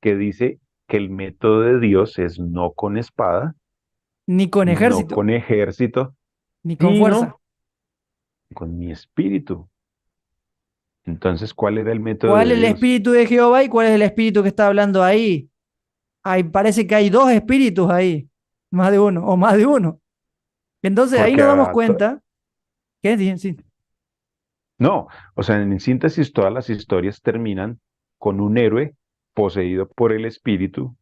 que dice que el método de Dios es no con espada, Ni con no ejército, con ejército, ni con fuerza. sino con mi espíritu. Entonces, ¿cuál era el método ¿Cuál de es el Dios? espíritu de Jehová y cuál es el espíritu que está hablando ahí? Parece que hay dos espíritus ahí, más de uno, o más de uno. Entonces ahí Porque nos damos cuenta que sí. no, o sea, en síntesis, todas las historias terminan con un héroe poseído por el espíritu,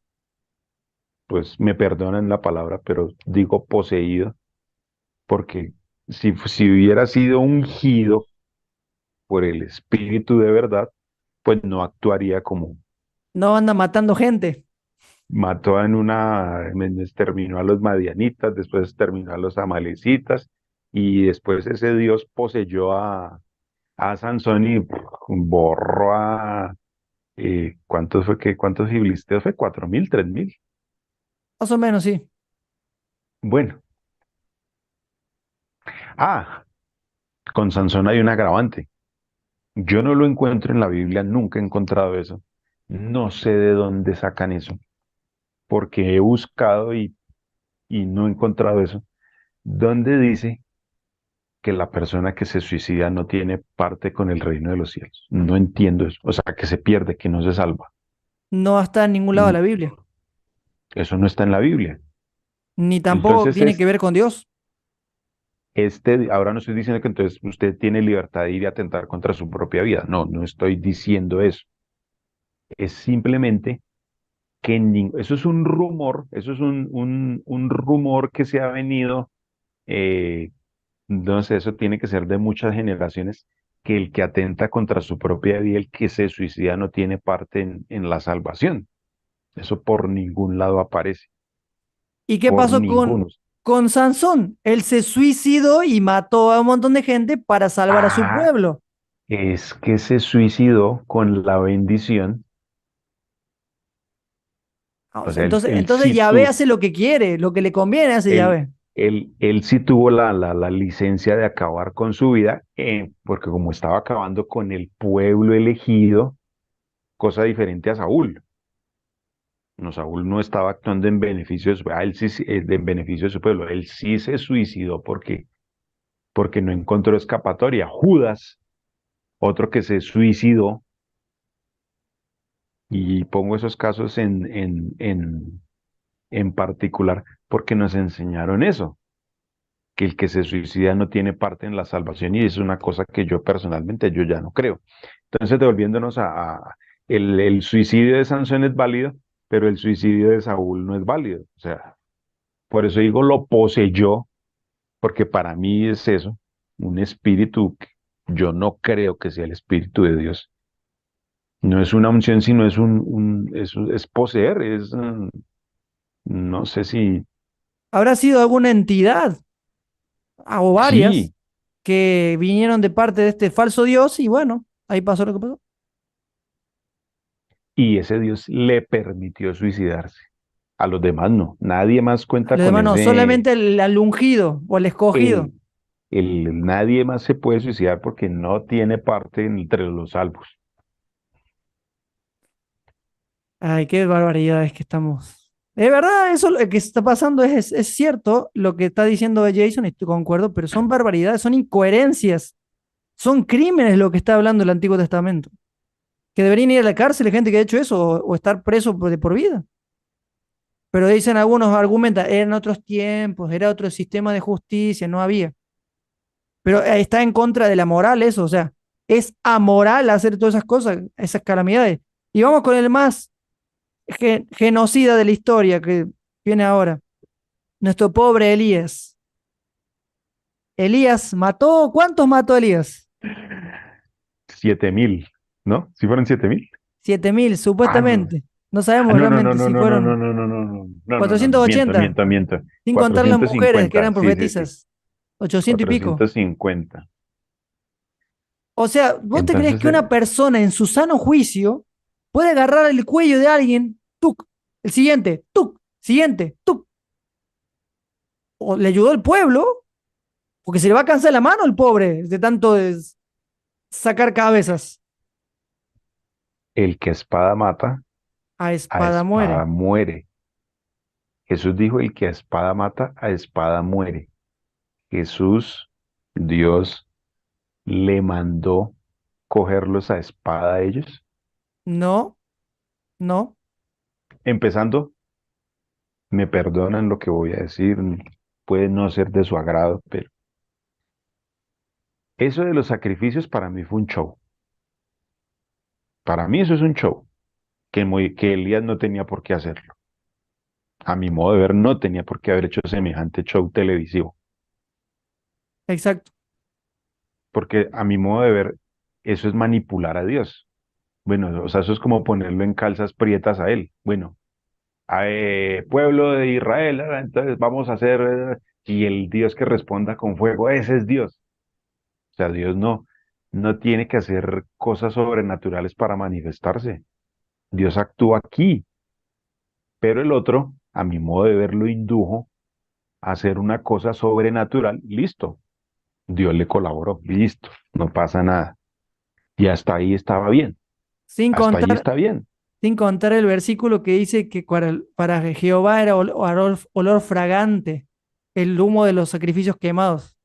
pues me perdonan la palabra, pero digo poseído, porque si hubiera sido ungido por el espíritu de verdad, pues no actuaría como No anda matando gente. mató exterminó a los madianitas, después exterminó a los amalecitas, y después ese Dios poseyó a Sansón y borró ¿cuántos fue que, cuántos filisteos fue? 4.000, 3.000. Más o menos, sí. Bueno, ah, con Sansón hay un agravante. Yo no lo encuentro en la Biblia, nunca he encontrado eso. No sé de dónde sacan eso, porque he buscado y no he encontrado eso. ¿Dónde dice que la persona que se suicida no tiene parte con el reino de los cielos? No entiendo eso. O sea, que se pierde, que no se salva. No está en ningún lado de Mm, la Biblia. Eso no está en la Biblia. Ni tampoco Entonces, tiene que ver con Dios. ahora no estoy diciendo que entonces usted tiene libertad de ir y atentar contra su propia vida. No, no estoy diciendo eso. Es simplemente que eso es un rumor, eso es un rumor que se ha venido, eh, no sé, eso tiene que ser de muchas generaciones, que el que atenta contra su propia vida, el que se suicida, no tiene parte en la salvación. Eso por ningún lado aparece, ¿Y qué por pasó ninguno. con Sansón? Él se suicidó y mató a un montón de gente para salvar a su Ah, pueblo. es que se suicidó con la bendición, Ah, o o sea, sea, entonces Yahvé hace lo que quiere, lo que le conviene hace él, Yahvé. él sí tuvo la licencia de acabar con su vida, porque como estaba acabando con el pueblo elegido, cosa diferente a Saúl. No, Saúl no estaba actuando en beneficio de él sí, en beneficio de su pueblo. Él sí se suicidó porque no encontró escapatoria. Judas, otro que se suicidó, y pongo esos casos en particular porque nos enseñaron eso, que el que se suicida no tiene parte en la salvación, y es una cosa que yo personalmente yo ya no creo. Entonces, devolviéndonos el suicidio de Sansón es válido, pero el suicidio de Saúl no es válido. O sea, por eso digo lo poseyó, porque para mí es eso, un espíritu que yo no creo que sea el espíritu de Dios. No es una unción, sino es poseer, no sé si, Habrá sido alguna entidad o varias sí, que vinieron de parte de este falso Dios y bueno, ahí pasó lo que pasó. y ese Dios le permitió suicidarse. A los demás no, nadie más cuenta Los con demás no, ese, solamente el ungido o el escogido. el, nadie más se puede suicidar porque no tiene parte entre los salvos. Ay, qué barbaridades que estamos. Es verdad, eso lo que está pasando es cierto lo que está diciendo Jason, y estoy concuerdo, pero son barbaridades, son incoherencias, son crímenes lo que está hablando el Antiguo Testamento. Que deberían ir a la cárcel gente que ha hecho eso o estar preso de por vida. Pero dicen algunos, argumentan, eran otros tiempos, era otro sistema de justicia, no había. Pero está en contra de la moral eso, o sea, es amoral hacer todas esas cosas, esas calamidades. Y vamos con el más genocida de la historia que viene ahora, nuestro pobre Elías. Elías mató, ¿cuántos mató Elías? 7.000, ¿no? ¿Si fueron 7.000? 7.000, No. supuestamente. No Ah, sabemos no, no, no, realmente no, si no, no, no, fueron no, no, no, no, no, miento, 480, miento, miento. sin contar las cuatrocientos mujeres que cincuenta eran sí, sí, sí, profetizas, 800 y pico. 450. O sea, ¿vos te crees Entonces, que una persona en su sano juicio puede agarrar el cuello de alguien, tuc, el siguiente, tuc, siguiente, tuc, o le ayudó al pueblo, porque se le va a cansar la mano el pobre de tanto sacar cabezas? el que a espada mata, A a espada muere. espada muere. Jesús dijo, el que a espada mata, a espada muere. Jesús, Dios, le mandó cogerlos a espada a ellos. No, no. Empezando, me perdonan lo que voy a decir, puede no ser de su agrado, pero eso de los sacrificios para mí fue un show. Para mí eso es un show, que Elías no tenía por qué hacerlo. A mi modo de ver, no tenía por qué haber hecho semejante show televisivo, Exacto. porque a mi modo de ver, eso es manipular a Dios. Bueno, o sea, eso es como ponerlo en calzas prietas a él. Bueno, pueblo de Israel, entonces vamos a hacer, y el Dios que responda con fuego, ese es Dios. O sea, Dios no tiene que hacer cosas sobrenaturales para manifestarse. Dios actúa aquí, pero el otro, a mi modo de ver, lo indujo a hacer una cosa sobrenatural. Listo, Dios le colaboró, listo, no pasa nada. Y hasta ahí estaba bien, Sin hasta ahí contar, está bien. sin contar el versículo que dice que para Jehová era olor fragante el humo de los sacrificios quemados.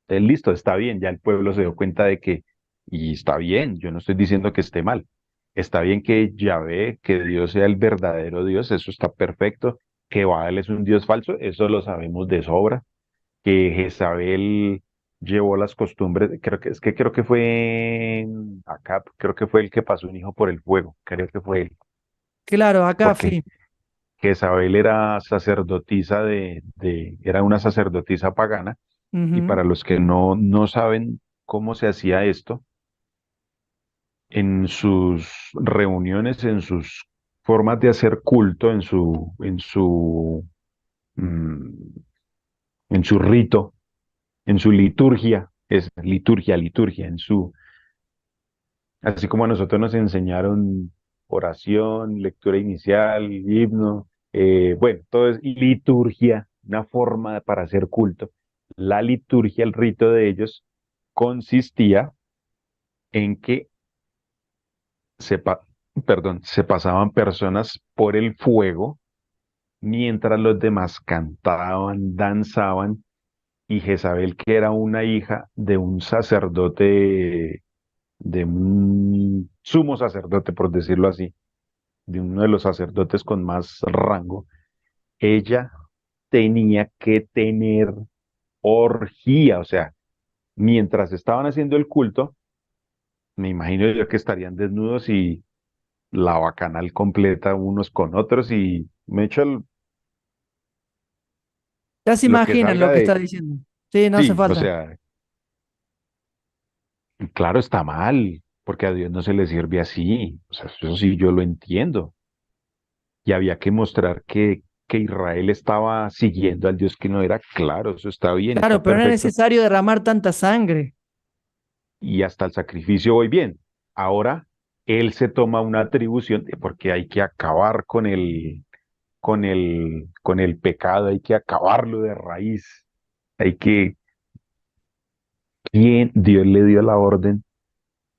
Listo, está bien, ya el pueblo se dio cuenta de que, y está bien, yo no estoy diciendo que esté mal, está bien que Yahvé, que Dios sea el verdadero Dios, eso está perfecto, que Baal es un Dios falso, eso lo sabemos de sobra, que Jezabel llevó las costumbres, creo que fue acá, creo que fue el que pasó un hijo por el fuego, creo que fue él, Claro, acá porque sí. Jezabel era sacerdotisa era una sacerdotisa pagana, y Ujú. para los que no saben cómo se hacía esto, en sus reuniones, en sus formas de hacer culto, mm, en su rito, en su liturgia, es liturgia, así como a nosotros nos enseñaron oración, lectura inicial, himno, bueno, todo es liturgia, una forma para hacer culto. La liturgia, el rito de ellos, consistía en que se, pa- se pasaban personas por el fuego mientras los demás cantaban, danzaban, y Jezabel, que era una hija de un sacerdote, de un sumo sacerdote, por decirlo así, de uno de los sacerdotes con más rango, ella tenía que tener orgía, o sea, mientras estaban haciendo el culto, me imagino yo que estarían desnudos y la bacanal completa unos con otros y me echo Ya se lo que imaginan lo salga que de... está diciendo. Sí, no hace Sí, o falta. sea, claro, está mal, porque a Dios no se le sirve así. O sea, eso sí yo lo entiendo. Y había que mostrar que Israel estaba siguiendo al Dios que no era. Claro, eso está bien, está Claro, pero no es perfecto. necesario derramar tanta sangre. Y hasta el sacrificio voy bien. Ahora, él se toma una atribución porque hay que acabar con el pecado, hay que acabarlo de raíz. Hay que, ¿quién? Dios le dio la orden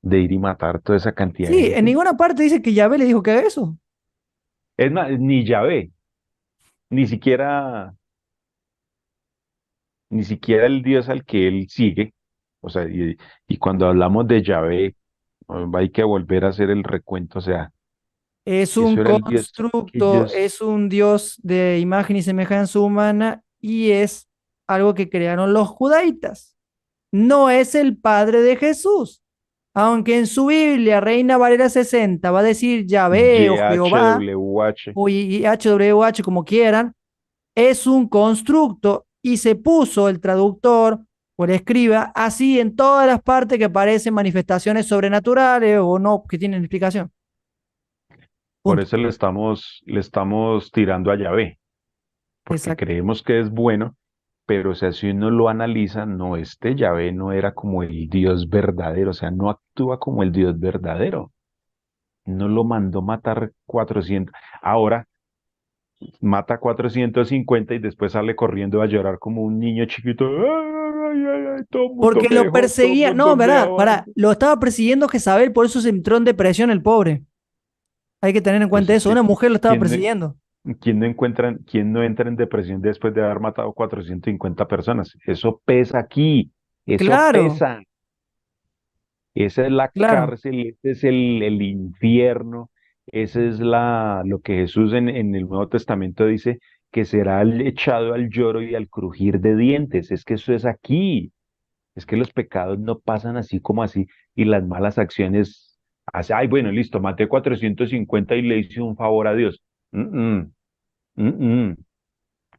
de ir y matar toda esa cantidad de Sí, en gente. ninguna parte dice que Yahvé le dijo que haga eso. Es más, ni Yahvé, ni siquiera, ni siquiera el Dios al que él sigue. O sea, y cuando hablamos de Yahvé, hay que volver a hacer el recuento. O sea, Es un eso era el Dios que constructo, ellos, es un Dios de imagen y semejanza humana y es algo que crearon los judaítas. No es el padre de Jesús. Aunque en su Biblia, Reina Valera 60, va a decir Yahvé o Jehová YHWH, o IHWH como quieran, es un constructo y se puso el traductor o el escriba así en todas las partes que aparecen manifestaciones sobrenaturales o no que tienen explicación. por Punto. eso le estamos tirando a Yahvé, porque Exacto. creemos que es bueno, pero o sea, si uno lo analiza, no, este Yahvé no era como el Dios verdadero, o sea, no actúa como el Dios verdadero. No lo mandó matar 400. Ahora mata 450 y después sale corriendo a llorar como un niño chiquito. Ay, ay, ay, todo el mundo Porque me lo dejó, todo el perseguía, no, mundo me verá, para, abandonó. lo estaba persiguiendo Jezabel, por eso se entró en depresión el pobre. Hay que tener en Pues cuenta es eso, que, una mujer lo estaba ¿quién no, persiguiendo. quién no entra en depresión después de haber matado 450 personas? Eso pesa aquí, eso Claro, pesa. Esa es la claro. cárcel, ese es el infierno, ese es lo que Jesús en el Nuevo Testamento dice que será echado al lloro y al crujir de dientes. Es que eso es aquí. Es que los pecados no pasan así como así y las malas acciones, ay, bueno, listo, maté 450 y le hice un favor a Dios. Mm, mm, mm.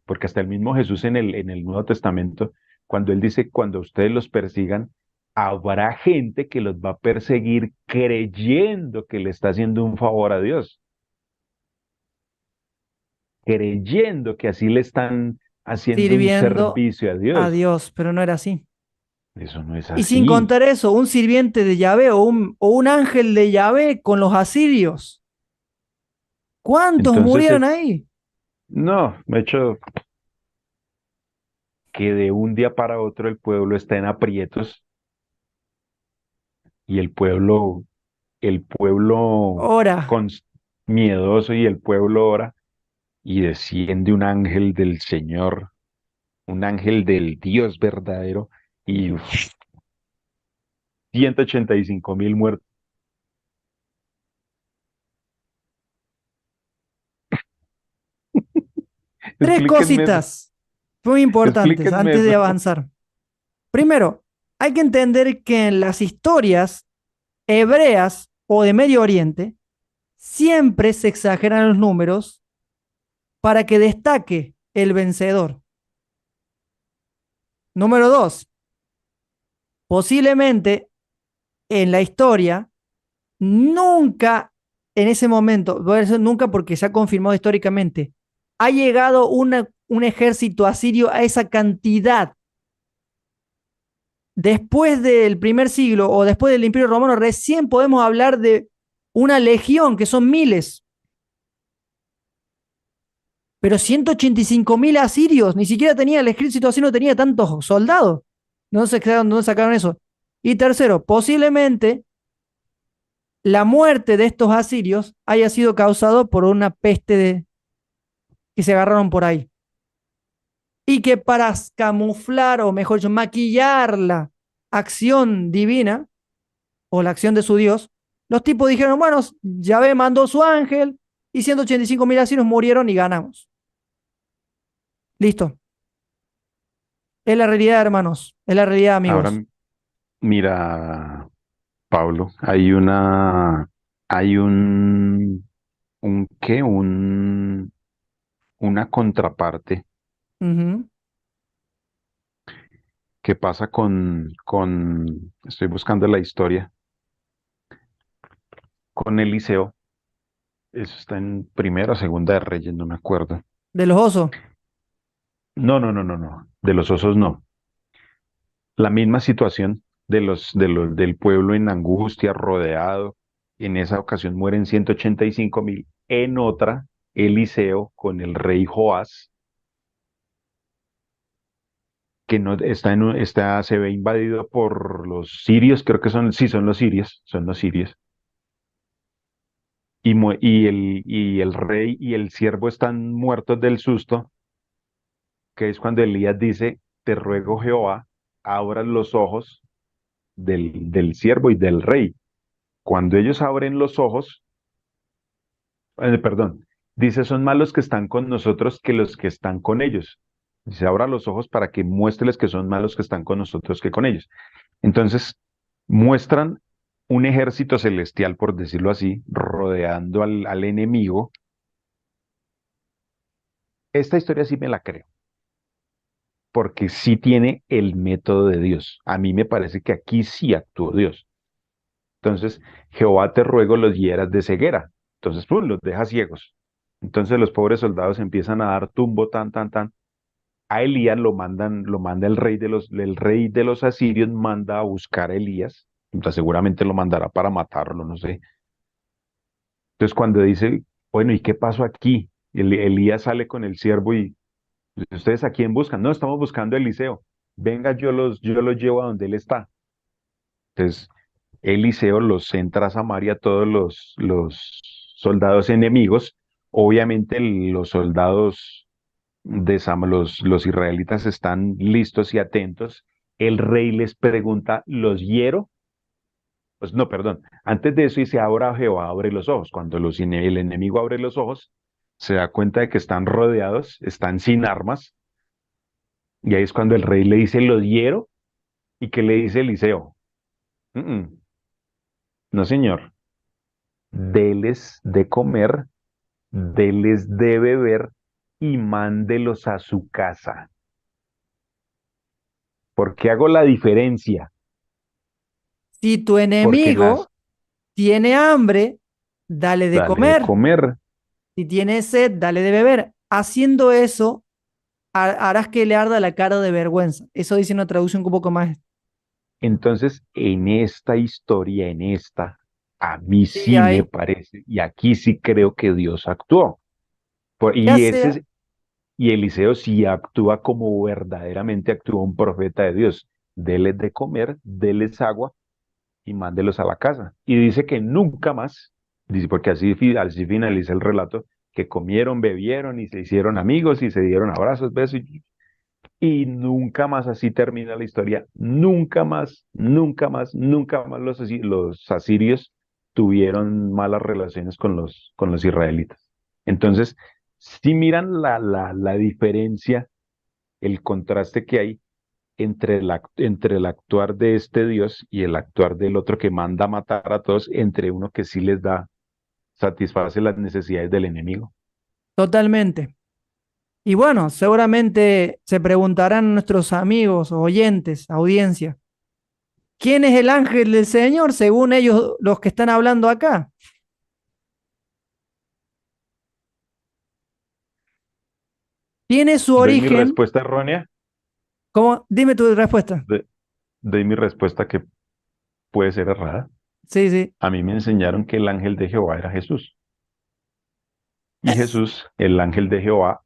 Porque hasta el mismo Jesús en el Nuevo Testamento, cuando él dice, cuando ustedes los persigan, habrá gente que los va a perseguir creyendo que le está haciendo un favor a Dios, creyendo que así le están haciendo un Sirviendo servicio a a Dios. Dios, pero no era así. Eso no es Y sin así. contar eso, un sirviente de Yahvé o un ángel de Yahvé con los asirios. ¿Cuántos Entonces, murieron ahí? no, de hecho, que de un día para otro el pueblo está en aprietos y el pueblo Ahora, con, miedoso y el pueblo ora y desciende un ángel del Señor, un ángel del Dios verdadero y 185.000 muertos. tres Explíquenme eso, cositas muy importantes explíquenme antes de eso. avanzar. Primero, hay que entender que en las historias hebreas o de Medio Oriente siempre se exageran los números para que destaque el vencedor. Número dos, posiblemente en la historia nunca en ese momento, voy a decir nunca porque se ha confirmado históricamente, ha llegado un ejército asirio a esa cantidad. Después del primer siglo o después del Imperio Romano, recién podemos hablar de una legión que son miles, pero 185.000 asirios, ni siquiera tenía el ejército asirio, no tenía tantos soldados. No sé dónde sacaron eso. Y tercero, posiblemente la muerte de estos asirios haya sido causado por una que se agarraron por ahí. Y que para camuflar, o mejor dicho, maquillar la acción divina o la acción de su Dios, los tipos dijeron, bueno, Yahvé mandó su ángel y 185.000 asirios murieron y ganamos. Listo. Es la realidad, hermanos. Es la realidad, Ahora amigos. mira, Pablo, hay un ¿qué? Una contraparte Ujú. que pasa estoy buscando la historia, con Eliseo. Eso está en Primera o Segunda de Reyes, no me acuerdo. De los osos. No, no, no, no, no. De los osos no. La misma situación del pueblo en angustia, rodeado. En esa ocasión mueren 185.000. En otra, Eliseo con el rey Joás, que no está se ve invadido por los sirios, creo que son, sí, son los sirios. Y el rey y el siervo están muertos del susto, que es cuando Elías dice, te ruego Jehová, abra los ojos del siervo y del rey. Cuando ellos abren los ojos, perdón, dice, son más los que están con nosotros que los que están con ellos. Dice, abra los ojos para que muéstreles que son más los que están con nosotros que con ellos. Entonces, muestran un ejército celestial, por decirlo así, rodeando al enemigo. Esta historia sí me la creo, porque sí tiene el método de Dios. A mí me parece que aquí sí actuó Dios. Entonces, Jehová te ruego los hieras de ceguera. Entonces, ¡pum!, los deja ciegos. Entonces los pobres soldados empiezan a dar tumbo, tan, tan, tan. A Elías lo manda el rey de los asirios manda a buscar a Elías. Entonces, seguramente lo mandará para matarlo, no sé. Entonces, cuando dice, bueno, ¿y qué pasó aquí? Elías sale con el siervo y, ¿ustedes a quién buscan? No, estamos buscando a Eliseo. Venga, yo los llevo a donde él está. Entonces, Eliseo los entra a Samaria, todos los soldados enemigos. Obviamente, los soldados los israelitas están listos y atentos. El rey les pregunta, ¿los hiero? Pues no, perdón. Antes de eso dice, ahora Jehová abre los ojos. Cuando el enemigo abre los ojos, se da cuenta de que están rodeados, están sin armas. Y ahí es cuando el rey le dice, ¿los hiero? ¿Y qué le dice Eliseo? "Mm, mm, no, señor. Deles de comer, deles de beber y mándelos a su casa. ¿Por qué hago la diferencia? Si tu porque enemigo tiene hambre, dale de dale de comer. comer. Si tiene sed, dale de beber. Haciendo eso, harás que le arda la cara de vergüenza. Eso dice una traducción un poco más. Entonces, en esta historia, a mí Sí, sí me hay. parece, y aquí sí creo que Dios actuó. Ya Y sea, y Eliseo sí actúa como verdaderamente actúa un profeta de Dios. Deles de comer, deles agua y mándelos a la casa. Y dice que nunca más, dice, porque así finaliza el relato, que comieron, bebieron y se hicieron amigos y se dieron abrazos, besos y nunca más, así termina la historia. Nunca más, nunca más, nunca más los asirios tuvieron malas relaciones con los israelitas. Entonces, si miran la diferencia, el contraste que hay entre el actuar de este Dios y el actuar del otro que manda a matar a todos, entre uno que sí les da, satisface las necesidades del enemigo. totalmente. Y bueno, seguramente se preguntarán nuestros amigos, oyentes, audiencia, ¿quién es el ángel del Señor según ellos los que están hablando acá? Tiene su Doy mi origen, respuesta errónea, ¿cómo? Dime tu respuesta. de- doy mi respuesta que puede ser errada. Sí, sí. A mí me enseñaron que el ángel de Jehová era Jesús. Y Jesús, el ángel de Jehová,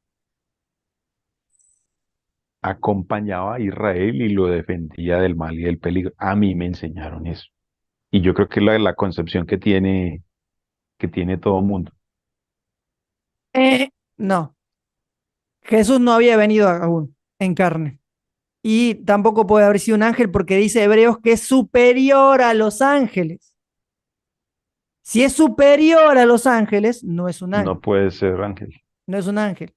acompañaba a Israel y lo defendía del mal y del peligro. A mí me enseñaron eso. Y yo creo que es la concepción que tiene todo mundo. No, Jesús no había venido aún en carne. Y tampoco puede haber sido un ángel porque dice Hebreos que es superior a los ángeles. Si es superior a los ángeles, no es un No ángel, puede ser ángel. no es un ángel.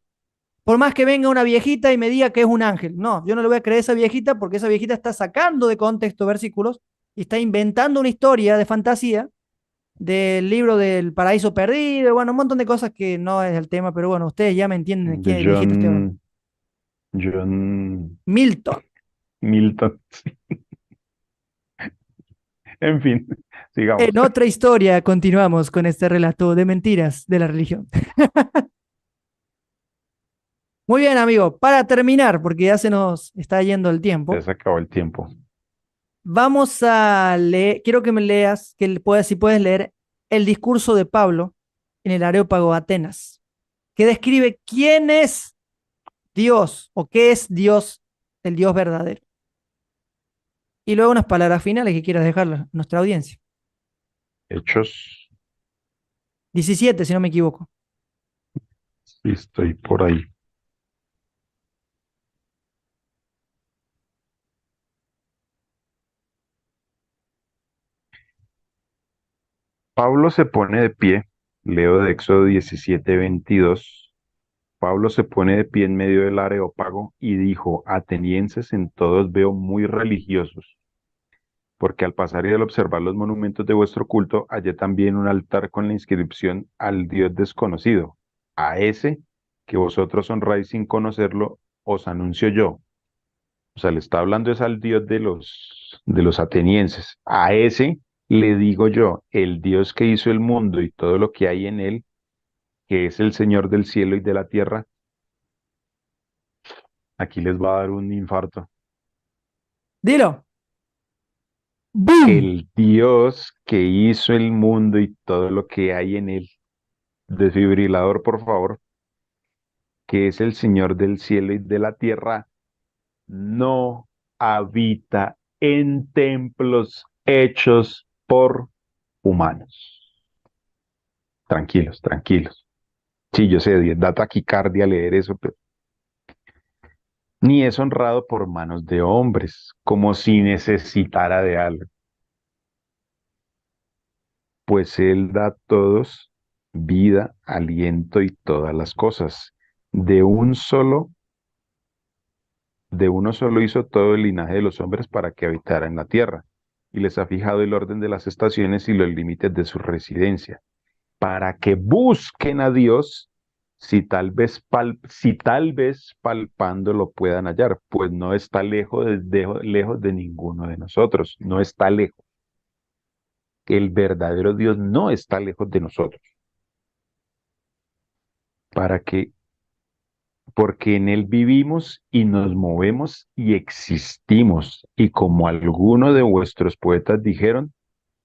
Por más que venga una viejita y me diga que es un ángel, no, yo no le voy a creer a esa viejita porque esa viejita está sacando de contexto versículos y está inventando una historia de fantasía del libro del paraíso perdido, bueno, un montón de cosas que no es el tema, pero bueno, ustedes ya me entienden de De qué viejito estoy hablando. John Milton. Milton. En fin, sigamos. En otra historia continuamos con este relato de mentiras de la religión. Muy bien, amigo, para terminar, porque ya se nos está yendo el Ya tiempo, se acabó el tiempo. vamos a leer, quiero que me leas, si puedes leer el discurso de Pablo en el Areópago de Atenas, que describe quién es Dios o qué es Dios, el Dios verdadero. Y luego unas palabras finales que quieras dejarle a nuestra audiencia. Hechos, 17, si no me equivoco. sí, estoy por ahí. Pablo se pone de pie, leo de Éxodo 17:22. Pablo se pone de pie en medio del Areópago y dijo, atenienses en todos veo muy religiosos, porque al pasar y al observar los monumentos de vuestro culto, hallé también un altar con la inscripción al Dios desconocido. A ese que vosotros honráis sin conocerlo, os anuncio yo. O sea, le está hablando es al Dios de los atenienses. A ese le digo yo, el Dios que hizo el mundo y todo lo que hay en él, que es el Señor del cielo y de la tierra, aquí les va a dar un infarto. Dilo. ¡Boom! El Dios que hizo el mundo y todo lo que hay en él, desfibrilador, por favor, que es el Señor del cielo y de la tierra, no habita en templos hechos por humanos. Tranquilos, tranquilos. Sí, yo sé, da taquicardia leer eso, pero ni es honrado por manos de hombres, como si necesitara de algo, pues Él da a todos vida, aliento y todas las cosas. De un solo, de uno solo hizo todo el linaje de los hombres para que habitara en la tierra, y les ha fijado el orden de las estaciones y los límites de su residencia para que busquen a Dios si tal vez palpando lo puedan hallar, pues no está lejos lejos de ninguno de nosotros, no está lejos. El verdadero Dios no está lejos de nosotros, para que, porque en Él vivimos y nos movemos y existimos. Y como algunos de vuestros poetas dijeron,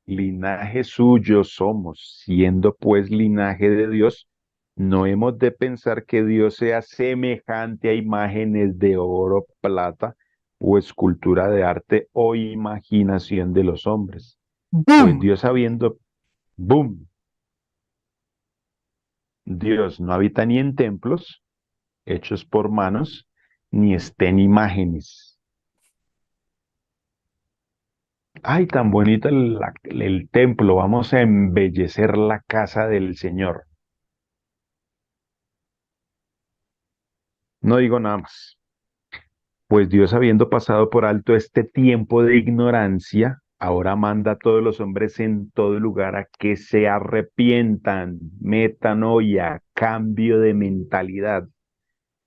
linaje suyo somos, siendo pues linaje de Dios, no hemos de pensar que Dios sea semejante a imágenes de oro, plata o escultura de arte o imaginación de los hombres. Pues ¡Boom! Dios habiendo, boom, Dios no habita ni en templos hechos por manos, ni está en imágenes. Ay, tan bonito el templo, vamos a embellecer la casa del Señor. No digo nada más. Pues Dios, habiendo pasado por alto este tiempo de ignorancia, ahora manda a todos los hombres en todo lugar a que se arrepientan, metanoia, cambio de mentalidad,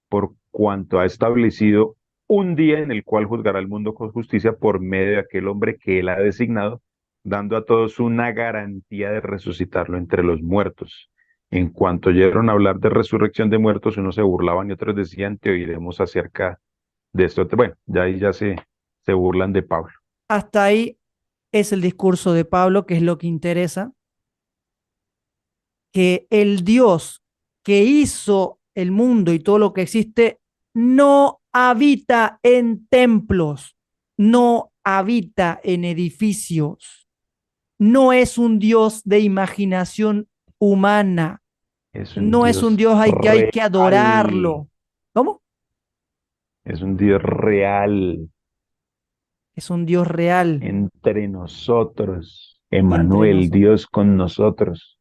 por cuanto ha establecido un día en el cual juzgará al mundo con justicia por medio de aquel hombre que él ha designado, dando a todos una garantía de resucitarlo entre los muertos. En cuanto oyeron hablar de resurrección de muertos, unos se burlaban y otros decían, te oiremos acerca de esto. Bueno, ya ahí ya se burlan de Pablo. Hasta ahí es el discurso de Pablo, que es lo que interesa, que el Dios que hizo el mundo y todo lo que existe no habita en templos, no habita en edificios, no es un Dios de imaginación humana, Es un no es un Dios Dios que hay que real, adorarlo. ¿Cómo? es un Dios real Es un Dios real entre nosotros. entre Emanuel, nosotros. Dios con nosotros.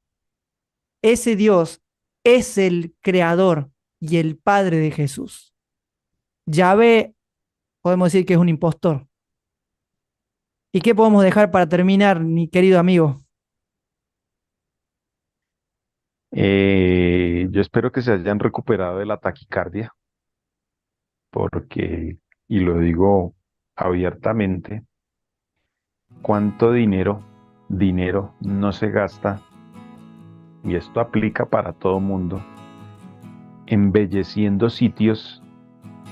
Ese Dios es el creador y el padre de Jesús. Yahvé, podemos decir que es un impostor. ¿Y qué podemos dejar para terminar, mi querido amigo? Yo espero que se hayan recuperado de la taquicardia, porque, y lo digo abiertamente, cuánto dinero no se gasta, y esto aplica para todo mundo, embelleciendo sitios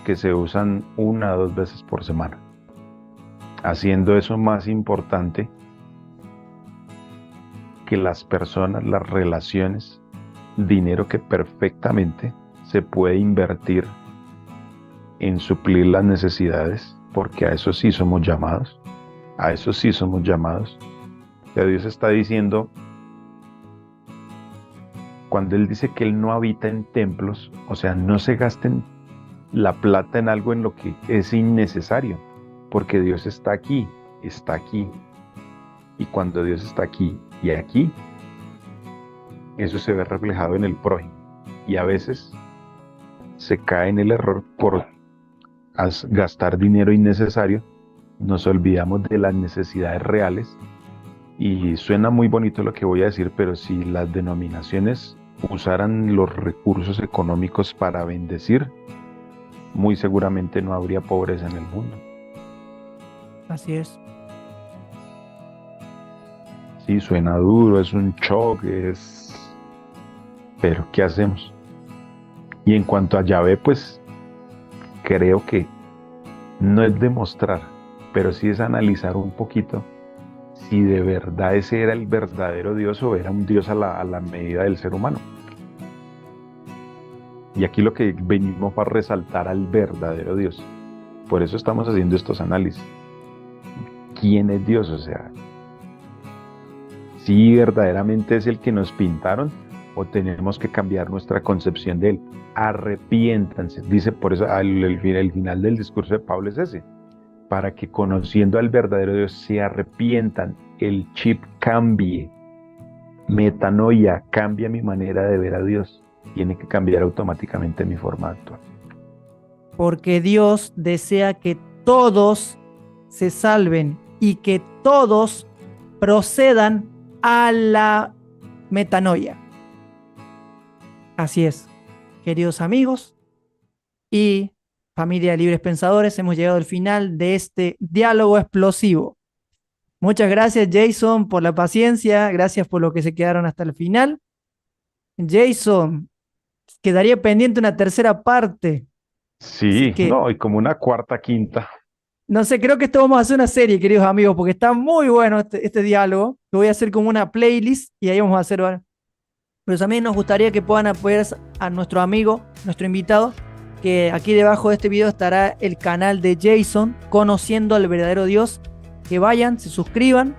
que se usan una o dos veces por semana, haciendo eso más importante que las personas, las relaciones, dinero que perfectamente se puede invertir en suplir las necesidades, porque a eso sí somos llamados, a eso sí somos llamados. Que Dios está diciendo, cuando Él dice que Él no habita en templos, o sea, no se gasten la plata en algo en lo que es innecesario, porque Dios está aquí, está aquí. Y cuando Dios está aquí y aquí, eso se ve reflejado en el prójimo. Y a veces se cae en el error por gastar dinero innecesario, nos olvidamos de las necesidades reales. Y suena muy bonito lo que voy a decir, pero si las denominaciones usaran los recursos económicos para bendecir, muy seguramente no habría pobreza en el mundo. Así es. Sí, suena duro, es un choque, pero ¿qué hacemos? Y en cuanto a Yahvé, pues creo que no es demostrar, pero sí es analizar un poquito si de verdad ese era el verdadero Dios o era un Dios a la medida del ser humano. Y aquí lo que venimos a resaltar al verdadero Dios. Por eso estamos haciendo estos análisis. ¿Quién es Dios? O sea, si verdaderamente es el que nos pintaron o tenemos que cambiar nuestra concepción de él. Arrepiéntanse. Dice por eso el final del discurso de Pablo es ese. Para que conociendo al verdadero Dios se arrepientan, el chip cambie. Metanoia, cambia mi manera de ver a Dios. Tiene que cambiar automáticamente mi forma de actuar. Porque Dios desea que todos se salven y que todos procedan a la metanoia. Así es, queridos amigos y familia de libres pensadores, hemos llegado al final de este diálogo explosivo. Muchas gracias, Jason, por la paciencia. Gracias por lo que se quedaron hasta el final. Jason, quedaría pendiente una tercera parte. Así Sí, que, no, y como una cuarta, quinta. no sé, creo que esto vamos a hacer una serie, queridos amigos, porque está muy bueno este diálogo. Lo voy a hacer como una playlist y ahí vamos a hacer. Pero también nos gustaría que puedan apoyar a nuestro amigo, nuestro invitado, que aquí debajo de este video estará el canal de Jason, Conociendo al Verdadero Dios. Que vayan, se suscriban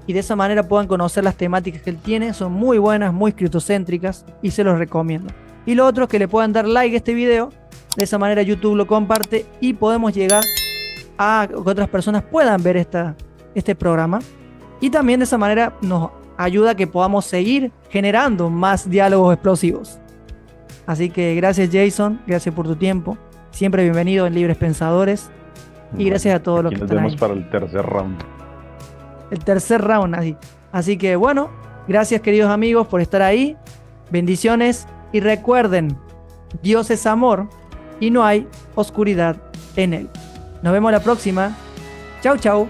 y de esa manera puedan conocer las temáticas que él tiene. Son muy buenas, muy cristocéntricas y se los recomiendo. Y lo otro es que le puedan dar like a este video. De esa manera YouTube lo comparte y podemos llegar a que otras personas puedan ver este programa. Y también de esa manera nos ayuda a que podamos seguir generando más diálogos explosivos. Así que gracias, Jason, gracias por tu tiempo. Siempre bienvenido en Libres Pensadores. Y gracias Bueno, a todos los aquí que nos están vemos ahí. para el tercer round. El tercer round, así. Así que bueno, gracias, queridos amigos, por estar ahí. Bendiciones y recuerden, Dios es amor y no hay oscuridad en él. Nos vemos la próxima. Chau, chau.